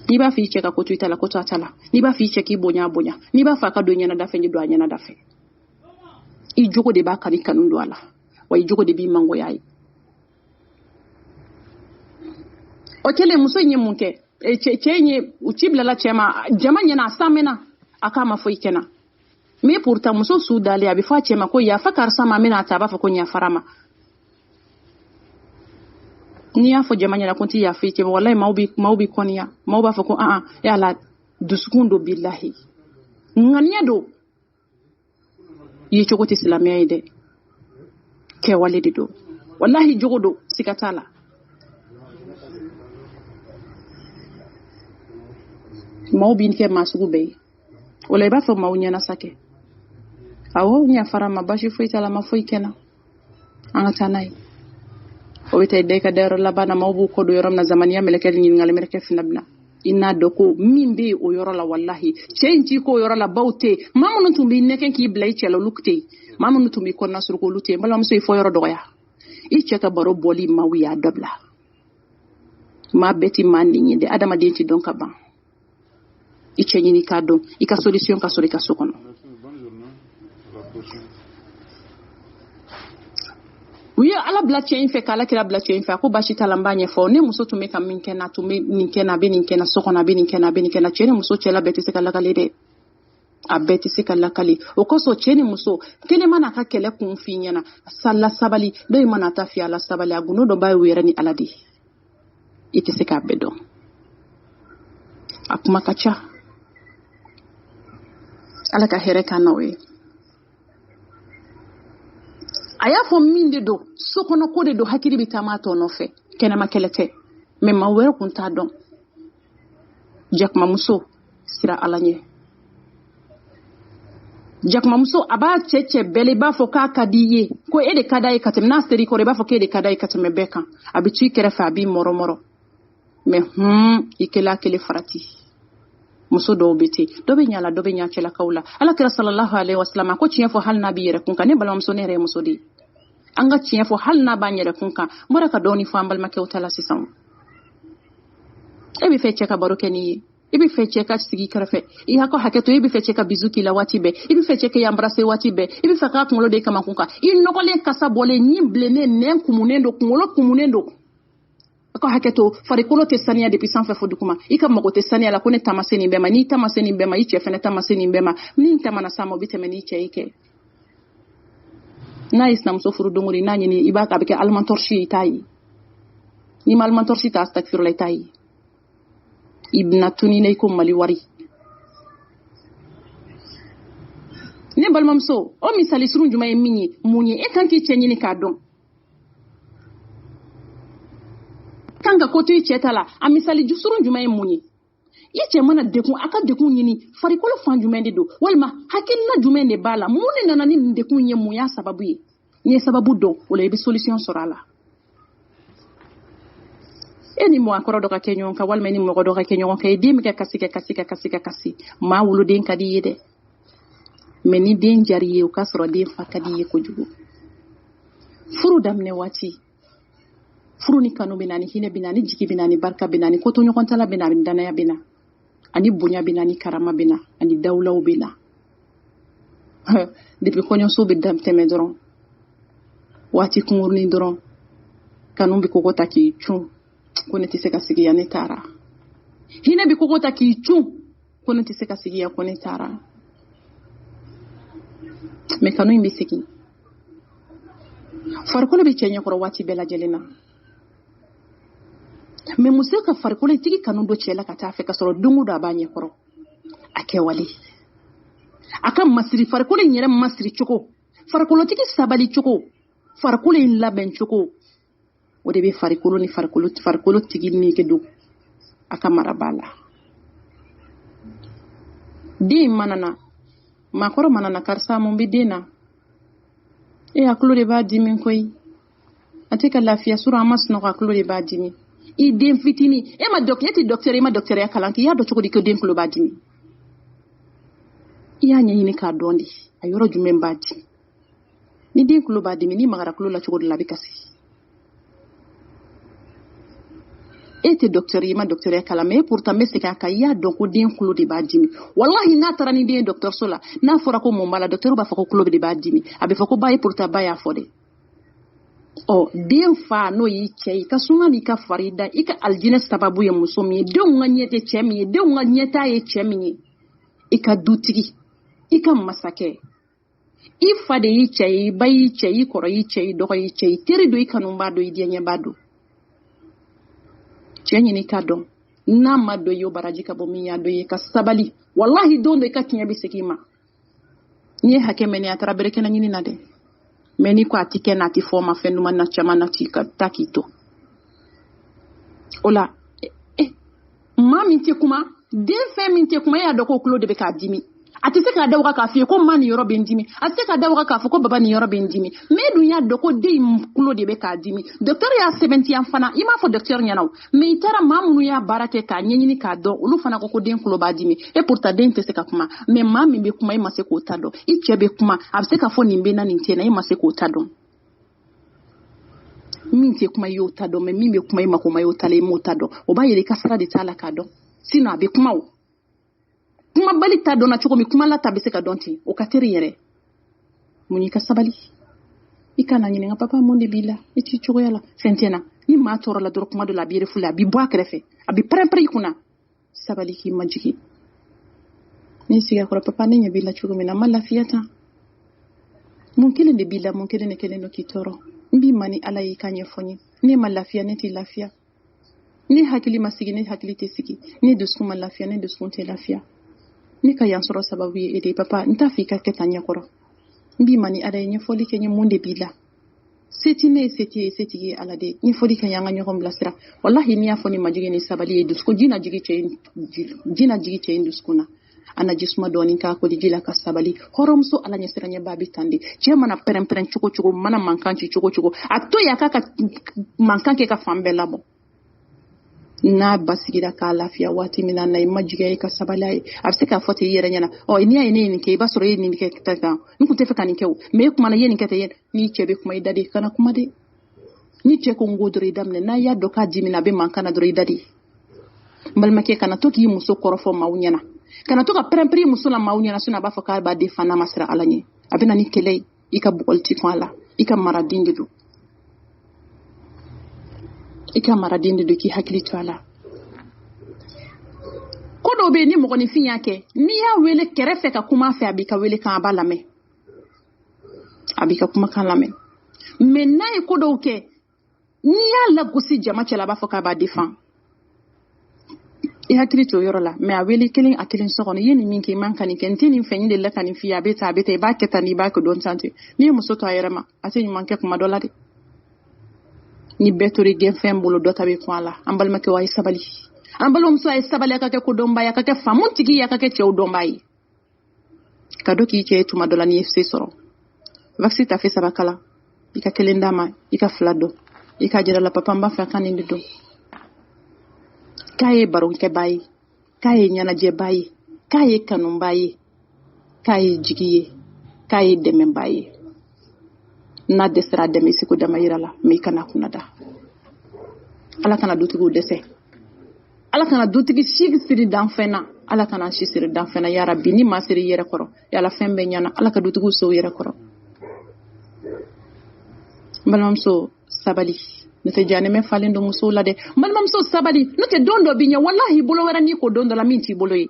n'i b'a fɔ i cɛ ka ko to i ta la ko to a ta la n'i b'a fɔ i cɛ k'i bonya a bonya n'i b'a fɔ a ka don i ɲɛnada fɛ don a ɲɛnada fɛ i jogo de b'a kan i kanu don a la wa i jogo de b'i mangoya ye o kɛlen muso in ye mun kɛ cɛ in ye u ci bilala cɛ ma jama ɲɛna a san mɛna a k'a ma fɔ i kɛna mais pourtant muso su dalen a bɛ fɔ a cɛ ma ko yafa karisa ma mena ta a b'a fɔ ko yafara ma n'i y'a fɔ jama ɲɛna ko n tɛ yafa i cɛ ma wallahi maaw bɛ kɔniya maaw b'a fɔ ko yala dusukun don bilahi ŋaniya don ye cogo tɛ silamɛya ye dɛ kɛwale de don wallahi jogo don siga t'a la maaw b'i kɛ maa sugu bɛɛ ye o la i b'a fɔ maaw ɲɛna sa kɛ awɔ n yafara ma basi foyi t'a la ma foyi kɛna an ka taa n'a ye o bɛ taa i da i ka dayɔrɔ laban na maaw b'u kɔ don yɔrɔ min na zamaniya mɛlɛkɛ ni ɲininkali mɛlɛkɛ fina bina i n'a dɔn ko min bɛ yen o yɔrɔ la wallahi cɛ in t'i ko o yɔrɔ la baw tɛ yen maa minnu tun b'i nɛgɛn k'i bila i cɛ la olu tɛ yen maa minnu tun b'i kɔnɔna suruku olu tɛ yen balimamuso i fɔ yɔrɔ dɔgɔya i cɛ ka baro bɔli maaw y'a dabila maa bɛɛ tɛ maa nin ye dɛ adamaden tɛ dɔn ka ban i cɛ ɲini k'a dɔn i ka solution ka sɔrɔ i ka so kɔnɔ b'a bila cɛ in fɛ k'ala kira bila cɛ in fɛ ko baasi t'a la n b'a ɲɛfɔ ne muso tun bɛ ka min kɛ na tun bɛ nin kɛ na a bɛ nin kɛ na so kɔnɔ a bɛ nin kɛ na a bɛ nin kɛ na cɛ ni muso cɛla bɛɛ tɛ se ka lakale dɛ a bɛɛ tɛ se ka lakale o kosɔn cɛ ni muso kelen mana ka kɛlɛ kun f'i ɲɛna sala sabali dɔ in mana ta fi ala sabali a gundo dɔ b'a ye o yɛrɛ ni ala de i tɛ se k'a bɛɛ dɔn a kuma ka ca ala ka hɛrɛ k'an n'aw ye a y'a fɔ min de don so kɔnɔ ko de don hakili bɛ taama a tɔ nɔfɛ kɛnɛma kɛlɛ tɛ mais maa wɛrɛ kun t'a dɔn jakumamuso sira ala ɲɛ jakumamuso a b'a cɛ bɛɛ la i b'a fɔ k'a ka di i ye ko e de ka d'a ye ka tɛmɛ n'a sera i kɔrɔ i b'a fɔ k'e de ka d'a ye ka tɛmɛ bɛɛ kan a bɛ to i kɛrɛfɛ a b'i mɔrɔmɔrɔ mais i kɛlen a kelen farati muso dɔw bɛ ten dɔ bɛ ɲa la dɔ bɛ ɲa cɛlakaw la ala kira sallallahu alaihi wasallam ko tiɲɛ fɔ hali n'a b'i yɛrɛ kun kan ne balimamuso ne yɛrɛ ye muso de ye an ka tiɲɛ fɔ hali n'a b'an yɛrɛ kun kan n bɔra ka dɔɔni fɔ an balimakɛw ta la sisan e bɛ fɛ cɛ ka baro kɛ n'i ye i bɛ fɛ cɛ ka sigi kɛrɛfɛ i y'a ka hakɛ to i bɛ fɛ cɛ ka bisu k'i la waati bɛɛ i bɛ fɛ cɛ ka embrasser waati bɛɛ i bɛ fɛ k'a kunkolo de kama kun kan i nɔgɔlen kasa bɔlen ɲin bilennen nɛn kumunen don kunkolo kumunen don a ka hakɛ to farikolo tɛ saniya depuis sanfɛ fo duguma i ka mago tɛ saniya la ko ne ta ma se nin bɛɛ ma n'i ta ma se nin bɛɛ ma i cɛ fɛnɛ ta ma se nin bɛɛ ma min ta mana s'a ma o bɛ tɛmɛ n'i cɛ ye kɛ n'a ye sinamuso furu don o don n'a ɲini i b'a a bɛ kɛ alimentɔrisi ye i t'a ye n'i ma alimentɔrisi ta astakfirula i t'a ye i bɛna tuni na i ko mali wari ne balimamuso o misali surun jumɛn ye min ye mun ye e kan k'i cɛ ɲini k'a dɔn kan ka ko to i cɛ ta la a misali surun jumɛn ye mun ye i cɛ mana dekun a ka dekun ɲini farikolo fan jumɛn de don walima hakilina jumɛn de b'a la mun de nana ni nin dekun ye mun y'a sababu ye n'i ye sababu dɔn o la i bɛ solution sɔrɔ a la e ni mɔgɔkɔrɔ dɔ ka kɛ ɲɔgɔn kan walima ni mɔgɔ dɔ ka kɛ ɲɔgɔn kan i den bɛ kɛ kasi maa woloden ka di i ye dɛ mais ni den jari ye o ka sɔrɔ den fa ka di i ye kojugu furu daminɛ waati furu ni kanu bɛ na ni hinɛ bɛ na ni jigi bɛ na ni barika bɛ na ni kotoɲɔgɔntala bɛ na ni danaya bɛ na ani bonya bɛ na ni karama bɛ na ani dawulaw bɛ na depuis kɔɲɔso bɛ tɛmɛ dɔrɔn waati kunkurunin dɔrɔn kanu bɛ kɔgɔ ta k'i cun ko ne tɛ se ka sigi yan ne taara hinɛ bɛ kɔgɔ ta k'i cun ko ne tɛ se ka sigi yan ko ne taara mais kanu in bɛ segin farikolo bɛ cɛ ɲɛkɔrɔ waati bɛɛ lajɛlen na mais muso ka farikolo tigi kanu don cɛ la ka taa fɛ ka sɔrɔ don o don a b'a ɲɛkɔrɔ a kɛwale a ka masiri farikolo in yɛrɛ masiri cogo farikolotigi sabali cogo farikolo in labɛn cogo o de bɛ farikolo ni farikolo tigi nege don a ka marabaa la den mana na maakɔrɔ mana na karisa mun bɛ den na e hakilo de b'a dimi koyi a tɛ ka lafiya surɔ a ma sunɔgɔ hakilo de b'a dimi i den fitinin e tɛ docteur i ma docteurya kalan kɛ i y'a dɔn cogo di ko den kulo b'a dimi i y'a ɲɛɲini k'a dɔn de a yɔrɔ jumɛn b'a dimi ni den kulo b'a dimi ni magara kulo la cogo de la a bɛ kasi e tɛ docteur i ma docteurya kalan mais pourtant bɛ segin a kan i y'a dɔn ko den kulo de b'a dimi wallahi n'a taara ni den ye docteurso la n'a fɔra ko mun b'a la docteur b'a fɔ ko kulo de b'a dimi a bɛ fɔ ko ba ye pourtant ba y'a fɔ dɛ den fa n'o y'i cɛ ye ka suma n'i ka farida i ka aljinɛ sababu ye muso min ye denw ka ɲɛ tɛ cɛ min ye denw ka ɲɛtaa ye cɛ min ye i ka dutigi i ka masakɛ i fa de y'i cɛ ye i ba y'i cɛ i kɔrɔ y'i cɛ i dɔgɔ y'i cɛ i teri don i kanubaa don i diɲɛbaa don cɛ ɲini ka dɔn n'a ma dɔn i ye o baraji ka bɔ min y'a dɔn i ye ka sabali wallahi don dɔ i ka tiɲɛ bɛ segin i ma n'i ye hakɛ mɛnɛ a taara berekɛna ɲini na dɛ mais ni ko a tɛ kɛ n'a tɛ fɔ ma fɛn duman na caman na ka taa k'i to o la maa min tɛ kuma den fɛn min tɛ kuma e y'a dɔn ko kulo de bɛ k'a dimi a tɛ se k'a da waga k'a fɔ i ye ko maa nin yɔrɔ bɛ n dimi a tɛ se k'a da waga k'a fɔ ko baba nin yɔrɔ bɛ n dimi mais e dun y'a dɔn ko den in kulo de bɛ k'a dimi docteur y'a sɛbɛntiya fana i m'a fɔ docteur ɲɛna o mais i taara maa minnu y'a baara kɛ k'a ɲɛɲini k'a dɔn olu fana ko den kulo b'a dimi et pourtant den tɛ se ka kuma mais maa min bɛ kuma i ma se k'o ta dɔn i cɛ bɛ kuma a bɛ se k'a fɔ nin bɛ na nin tɛ na i ma se k'o ta dɔn min tɛ kuma i y'o ta dɔn mais min bɛ kuma i ma ko ma i y'o ta la i m'o ta dɔn o b'a yɛrɛ i ka sira de t'a la k'a dɔn sinon a bɛ kuma o kuma bali ta dɔnna cogo min kuma la ta bɛ se ka dɔn ten o ka teri yɛrɛ mun y'i ka sabali I kana ɲininka papa mun de b'i la I t'i cogoya la fɛn tɛ na ni maa tɔɔrɔ la dɔrɔn kuma dɔ la a b'i refoule a b'i bɔ a kɛrɛfɛ a b'i pɛrɛn-pɛrɛn I kunna sabali k'i majigi ne siga kɔrɔ papa ne ɲɛ b'i la cogo min na ma lafiya tan mun kelen de b'i la mun kelen de kelen don k'i tɔɔrɔ n b'i ma ni Ala ye I ka ɲɛfɔ n ye ne ma lafiya ne tɛ lafiya ne hakili ma sigi ne hakili tɛ sigi ne dusukun ma lafiya ne dusukun tɛ lafiya ne ka yan sɔrɔ sababu ye e de papa n t'a fɛ I ka kɛ tan ɲɛkɔrɔ n b'i ma ni Ala ye ɲɛfɔli kɛ n ye mun de b'i la se t'i ne ye se t'i ye se tigi ye Ala de ɲɛfɔli kɛ n ye an ka ɲɔgɔn bilasira walahi n'i y'a fɔ ni majigi ni sabali ye dusukun ji na jigi cɛ in dusukun na a na jisuma dɔɔni k'a kɔdi ji la ka sabali hɔrɔnmuso Ala ɲɛsiranya baa bɛ tan de cɛ mana pɛrɛn-pɛrɛn cogo cogo mana mankan ci cogo cogo a to yen a k'a ka mankan kɛ ka fan bɛɛ labɔ n'a basigira k'a lafiya waati min na na I majigiya I ka sabali a ye a bɛ se k'a fɔ ten I yɛrɛ ɲɛna n'i y'a ye ne ye nin kɛ I b'a sɔrɔ e ye nin kɛ tan n kun tɛ fɛ ka nin kɛ o mais e kumana I ye nin kɛ tan n'i cɛ bɛ kuma I da de kana kuma de ni cɛ ko n ko dɔrɔn I daminɛ n'a y'a dɔn k'a dimina a bɛ mankan na dɔrɔn I da de n balimakɛ kana to k'i muso kɔrɔfɔ maaw ɲɛna kana to ka pɛrɛn-pɛrɛn I muso la maaw ɲɛna sinon a b'a fɔ k'a b'a den fa n'a ma siran Ala ɲɛ a bɛ na ni kɛlɛ ye I ka bugɔli tɛ kun a la I ka maraden de don k'i hakili to a la ko dɔw bɛ yen ni mɔgɔninfin y'a kɛ n'i y'a wele kɛrɛfɛ ka kuma fɛ a b'i ka wele kan a b'a lamɛn a b'i ka kumakan lamɛn mais n'a ye ko dɔw kɛ n'i y'a lagosi jama cɛla a b'a fɔ k'a b'a défend I hakili to o yɔrɔ la mais a wele kelen a kelen so kɔnɔ I ye nin min kɛ I man ka nin kɛ n tɛ nin fɛ n delila ka nin f'i ye a bɛ tan I b'a kɛ tan I b'a kɛ dɔn tan ten n'i ye muso to a yɛrɛ ma a tɛ ɲuman kɛ kuma dɔ la dɛ ni bɛɛ tora I gɛnfɛn bolo dɔ ta bɛ kun a la an balimakɛw a ye sabali an balimamuso a ye sabali a ka kɛ kodɔnba ye a ka kɛ faamutigi ye a ka kɛ cɛw dɔnba ye ka dɔ k'i cɛ ye tuma dɔ la n'i ye se sɔrɔ vaccin tafe 3 kala I ka kelen d'a ma I ka 2 dɔn I ka jira la papa n b'a fɛ a ka nin de dɔn k'a ye baronkɛba ye k'a ye ɲɛnajɛba ye k'a ye kanuba ye k'a ye jigi ye k'a ye dɛmɛba ye n'a dɛsɛra dɛmɛ I seko dama yira la mais I kana kunna da Ala kana dutigiw dɛsɛ Ala kana dutigi si siri danfɛn na Ala kana si siri danfɛn na ya Rabbi ni maa siri I yɛrɛ kɔrɔ yala fɛn bɛɛ ɲɛna Ala ka dutigiw se u yɛrɛ kɔrɔ n balimamuso sabali n'o tɛ janɛmɛ falen don musow la dɛ n balimamuso sabali n'o tɛ don dɔ b'i ɲɛ wallahi bolo wɛrɛ n'i ko don dɔ la min t'i bolo ye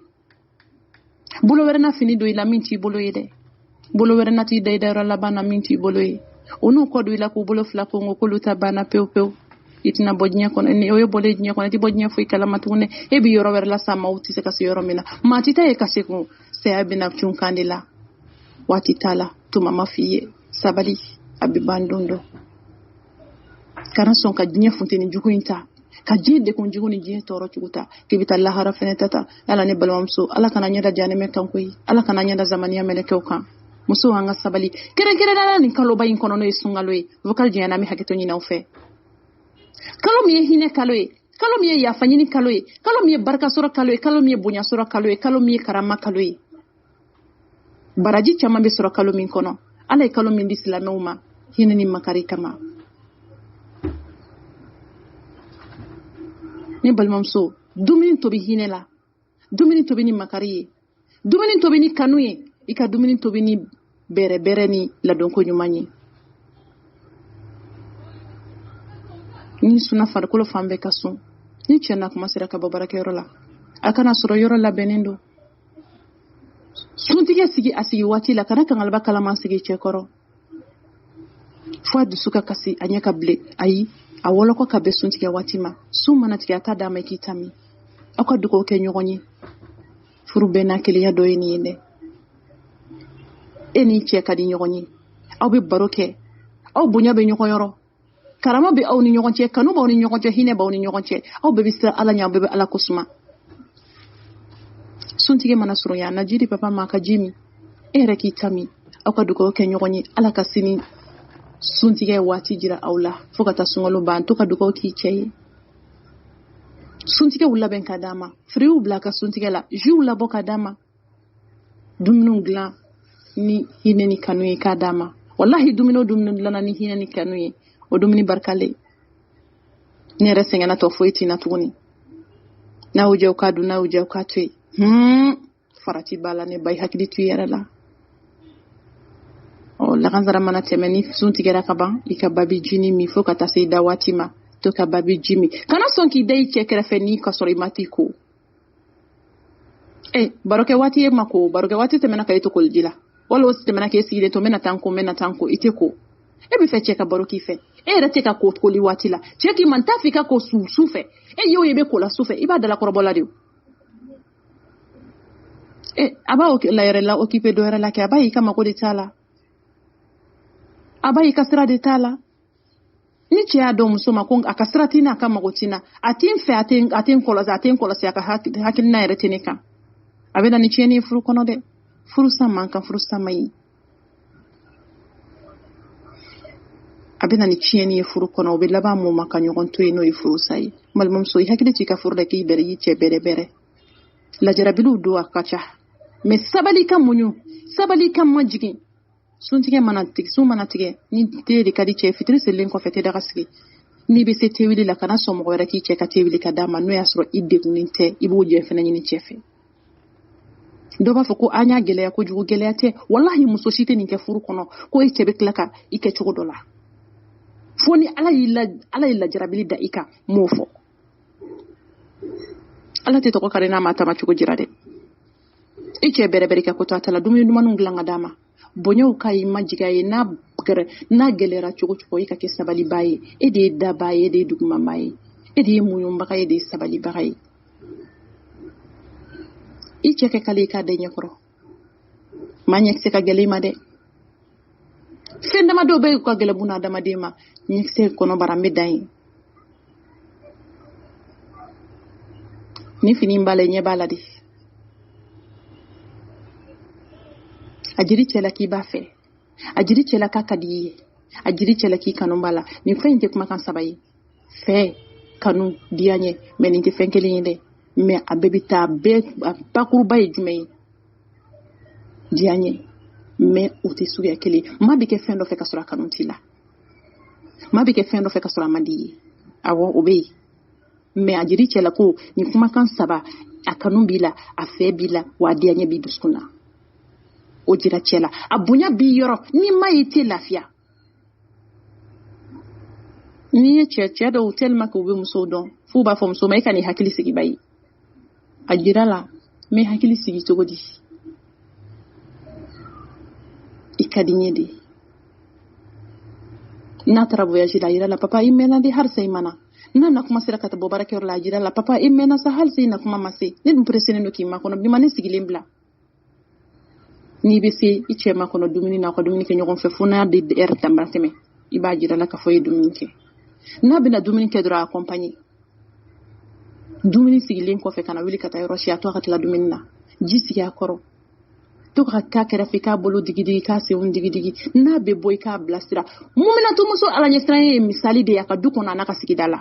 bolo wɛrɛ na fini don I la min t'i bolo ye dɛ bolo wɛrɛ na t'i da I dayɔrɔ laban na min t'i bolo ye o n'u kɔ don I la k'u bolo fila ko k'olu ta banna pewu pewu I tɛna bɔ diɲɛ kɔnɔ o ye bɔlen diɲɛ kɔnɔ I tɛ bɔ diɲɛ foyi kalama tuguni e bɛ yɔrɔ wɛrɛ la sa maaw tɛ se ka se yɔrɔ min na maa tɛ taa ye ka se kun saya bɛna cun kan de la waati t'a la tuma ma f'i ye sabali a bɛ ban don dɔ kana sɔn ka diɲɛ funteni jugu in ta ka diɲɛ dekun jugu ni diɲɛ tɔɔrɔ jugu ta k'i bɛ taa lahara fɛnɛ ta yala ne balimamuso Ala kana ɲɛda janɛmɛ kan koyi Ala kana ɲɛda zamaniya mɛlɛkɛw kan musow an ka sabali kɛrɛnkɛrɛnnenya nin kaloba in kɔnɔ n'o ye sunkalo ye vocal jɛnyana an bɛ hakɛto ɲini aw fɛ kalo min ye hinɛ kalo ye kalo min ye yafa ɲini kalo ye kalo min ye barika sɔrɔ kalo ye kalo min ye bonya sɔrɔ kalo ye kalo min ye karama kalo ye baraji caman bɛ sɔrɔ kalo min kɔnɔ Ala ye kalo min di silamɛw ma hinɛ ni makari kama ne balimamuso dumuni tobi hinɛ la dumuni tobi ni makari ye dumuni tobi ni kanu ye I ka dumuni tobi ni bɛrɛbɛrɛ ni ladonko ɲuman ye ni suna farikolo fan bɛɛ ka sun ni cɛ na kuma sera ka bɔ baarakɛyɔrɔ la a kana sɔrɔ yɔrɔ labɛnnen don suntigɛ sigi a sigi waati la kana kangalaba kalaman sigi cɛ kɔrɔ fo a dusu ka kasi a ɲɛ ka bilen ayi a wɔlɔkɔ ka bɛn suntigɛ waati ma sun mana tigɛ a t'a d'a ma I k'i ta min aw ka dugawu kɛ ɲɔgɔn ye furu bɛɛ n'a kelenya dɔ ye nin ye dɛ e n'i cɛ ka di ɲɔgɔn ye aw bɛ baro kɛ aw bonya bɛ ɲɔgɔn yɔrɔ karama bɛ aw ni ɲɔgɔn cɛ kanu b'aw ni ɲɔgɔn cɛ hinɛ b'aw ni ɲɔgɔn cɛ aw bɛɛ bɛ siran Ala ɲɛ aw bɛɛ bɛ Ala ko suma suntigɛ mana surunya a na ji di papa ma a ka ji min e yɛrɛ k'i ta min aw ka dugawu kɛ ɲɔgɔn ye Ala ka sini suntigɛ waati jira aw la fo ka taa sunkalo ban to ka dugawu k'i cɛ ye suntigɛw labɛn ka d'a ma firiw bila ka suntigɛ la jiw labɔ ka d'a ma dumuniw dilan ni hinɛ ni kanu ye k'a d'a ma wallahi dumuni o dumuni dilanna ni hinɛ ni kanu ye o dumuni barikalen ne yɛrɛ sɛgɛnna tɔ foyi t'i na tuguni n'a y'o jɛ u k'a dun n'a y'o jɛ u k'a to yen farati b'a la ne ba i hakili to i yɛrɛ la lakanzara mana tɛmɛ ni sun tigɛra ka ban i ka babi jini min fo ka taa se i da waati ma to ka babi ji min kana sɔn k'i da i cɛ kɛrɛfɛ ni ka sɔrɔ i ma t'i ko barokɛ waati ye ma ko barokɛ waati tɛmɛna ka i to koliji la wala o tɛmɛna k'e sigilen to n bɛna taa n ko i tɛ ko e bɛ fɛ cɛ ka baro k'i fɛ e yɛrɛ tɛ ka ko koli waati la cɛ k'i ma n t'a fɛ i ka ko su fɛ e y'o ye i bɛ ko la su fɛ i b'a dala kɔrɔbɔla de a b'a la yɛrɛ la occupé dɔ yɛrɛ la kɛ a b'a y'i ka mago de t'a la a b'a y'i ka sira de t'a la ni cɛ y'a dɔn muso ma ko a ka sira t'i n'a ka mago t'i na a t'i fɛ a tɛ n kɔlɔsi a ka hakilina yɛrɛ tɛ ne kan a bɛ na ni tiɲɛni ye furu kɔnɔ dɛ furusa man kan furusa man ɲi a bɛ na ni tiɲɛni ye furu kɔnɔ o bɛ laban mun ma ka ɲɔgɔn to yen n'o ye furusa ye balimamuso i hakili t'i ka furu la k'i bɛrɛ y'i cɛ bɛrɛ lajarabiliw don a ka ca mais sabali ka muɲu sabali ka majigin sun mana tigɛ ni te de ka di cɛ fitiri selilen kɔfɛ tɛ daga sigi n'i bɛ se tewili la kana sɔn mɔgɔ wɛrɛ k'i cɛ ka tewili ka d'a ma n'o y'a sɔrɔ i degunnen tɛ i b'o jɛ fana ɲini cɛ fɛ dɔw b'a fɔ ko an y'a gɛlɛya kojugu gɛlɛya tɛ wallahi muso si tɛ nin kɛ furu kɔnɔ ko i cɛ bɛ tila ka i kɛ cogo dɔ la fo ni ala ye lajarabili da i kan m'o fɔ ala tɛ tɔgɔ kari n'a ma tama cogo jira dɛ i cɛ bɛrɛbɛrɛ kɛ ko to a ta la dumuni dumanw dilan ka d'a ma bonyaw ka i majiga ye n'a gɛlɛyara cogo cogo i ka kɛ sabaliba ye e de ye daba ye e de ye dugumanba ye e de ye muɲubaga ye e de ye sabalibaga ye i cɛ kɛ kale i k'a da ɲɛkɔrɔ maa ɲɛkisɛ ka gɛlɛ i ma dɛ fɛn dama dɔw bɛ ka gɛlɛ buna adamaden ma ɲɛkisɛ kɔnɔbara n bɛ dan ye ni fini b'a la i ɲɛ b'a la de a jiri cɛla k'i b'a fɛ a jiri cɛla k'a ka di i ye a jiri cɛla k'i kanu b'a la nin fɛn in tɛ kumakan saba ye fɛ kanu diya ɲɛ mais nin tɛ fɛn kelen ye dɛ mais a bɛɛ bɛ taa a bakuruba ye jumɛn ye diya ɲɛ mais o tɛ suguya kelen maa bɛ kɛ fɛn dɔ fɛ ka sɔrɔ a kanu t'i la maa bɛ kɛ fɛn dɔ fɛ ka sɔrɔ a man di i ye awɔ o bɛ yen mais a jiri cɛla ko nin kumakan saba a kanu b'i la a fɛ b'i la wa a diya ɲɛ b'i dusukun na o jira cɛla a bonya b'i yɔrɔ ni ma y'i tɛ lafiya n'i ye cɛ dɔw tellement que u bɛ musow dɔn f'u b'a fɔ muso ma e ka nin hakili sigi ba ye a jira la n bɛ hakili sigi cogo di i ka di n ye de n'a taara voyage la a jira la papa i mɛnna de halisa i mana n'a na kuma sera ka taa bɔ baarakɛyɔrɔ la a jira la papa i mɛnna sa halisa i na kuma ma se ne dun pressenen don k'i makɔnɔ bi ma ne sigilen bila n'i bɛ se i cɛ makɔnɔ dumuni na aw ka dumuni kɛ ɲɔgɔn fɛ fo n'a de heure dama tɛmɛ i b'a jira la k'a fɔ i ye dumuni kɛ n'a bɛna dumuni kɛ dɔrɔn a accompagner dumuni sigilen kɔfɛ kana wuli ka taa yɔrɔ si a to a ka tila dumuni na ji sigi a kɔrɔ to ka k'a kɛrɛfɛ k'a bolo digidigi k'a senw digidigi n'a bɛ bɔ i k'a bilasira mun bɛna to muso alaɲɛsiran ye misali de ye a ka du kɔnɔ a n'a ka sigida la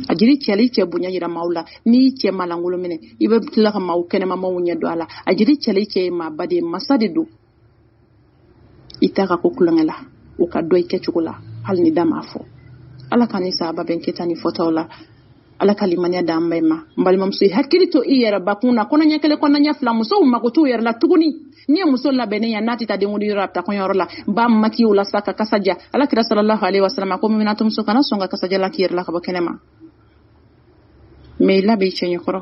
a jiri cɛla i cɛ bonya yira maaw la n'i cɛ malangolo minɛ i bɛ tila ka maaw kɛnɛmamaw ɲɛ don a la a jiri cɛla i cɛ ye maaba de ye masa de don i t'a ka ko kulonkɛ la o ka dɔ i kɛcogo la hali ni da m'a fɔ ala ka ni sahaba bɛn kɛta ni fɔtaw la ala ka limaniya d'an bɛɛ ma n balimamuso hakili to i yɛrɛ bakun na kɔnɔɲɛ kelen kɔnɔɲɛ fila musow mago t'u yɛrɛ la tuguni n'i ye muso labɛnnen ya n'a tɛ taa denkundi yɔrɔ a bɛ taa kɔɲɔyɔrɔ la n b'a maki o la sa ka kasaja ala kira sallallahu alaihi wasallam ko min bɛna to muso kana sɔn ka kasajalan k'i yɛrɛ la ka bɔ kɛnɛ ma mais i labɛn i cɛ ɲɛkɔrɔ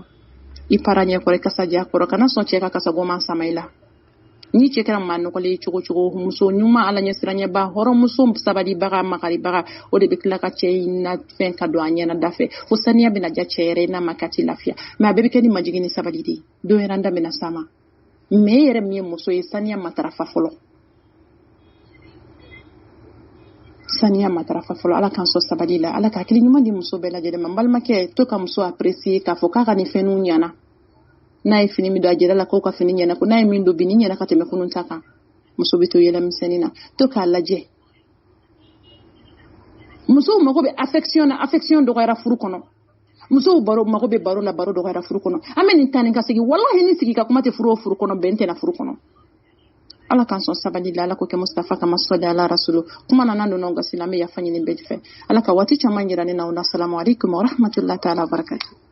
i para ɲɛkɔrɔ i kasaja kɔrɔ kana sɔn cɛ ka kasagoma sama i la ni cɛ kɛra maa nɔgɔlen cogo cogo muso ɲuman ala ɲɛsiranyɛba hɔrɔn muso sabalibaga makaribaga o de bɛ tila ka cɛ in na fɛn ka don a ɲɛna da fɛ fo saniya bɛna ja cɛ yɛrɛ n'a ma k'a ti lafiya mais a bɛɛ bɛ kɛ ni majigin ni sabali de ye don yɛrɛ an da bɛna s'a ma mais e yɛrɛ min ye muso ye saniya matarafa fɔlɔ saniya matarafa fɔlɔ ala k'an sɔn sabali la ala ka hakili ɲuman di muso bɛɛ lajɛlen ma n balimakɛ to ka muso apprécier k'a fɔ k'a ka nin fɛnninw ɲɛna n'a ye fini min don a jira la k'o ka fini ɲɛna ko n'a ye min don bi ni ɲɛna ka tɛmɛ kunun ta kan muso bɛ to yɛlɛmisɛnnin na to k'a lajɛ musow mago bɛ affection na affection dɔgɔyara furu kɔnɔ musow mago bɛ baro la baro dɔgɔyara furu kɔnɔ an bɛ nin ta ni ka segin wallahi ni sigi ka kuma tɛ furu o furu kɔnɔ bɛn tɛna furu kɔnɔ ala k'an sɔn sabali la ala k'o kɛ Mustafa kama sɔli ala rasulu kuma nana donna an gasi la an bɛ yafa ɲini bɛɛ fɛ ala ka waati caman jira ne na o la salamu alaikum wa rahmatullahi ta'ala wa barakatuh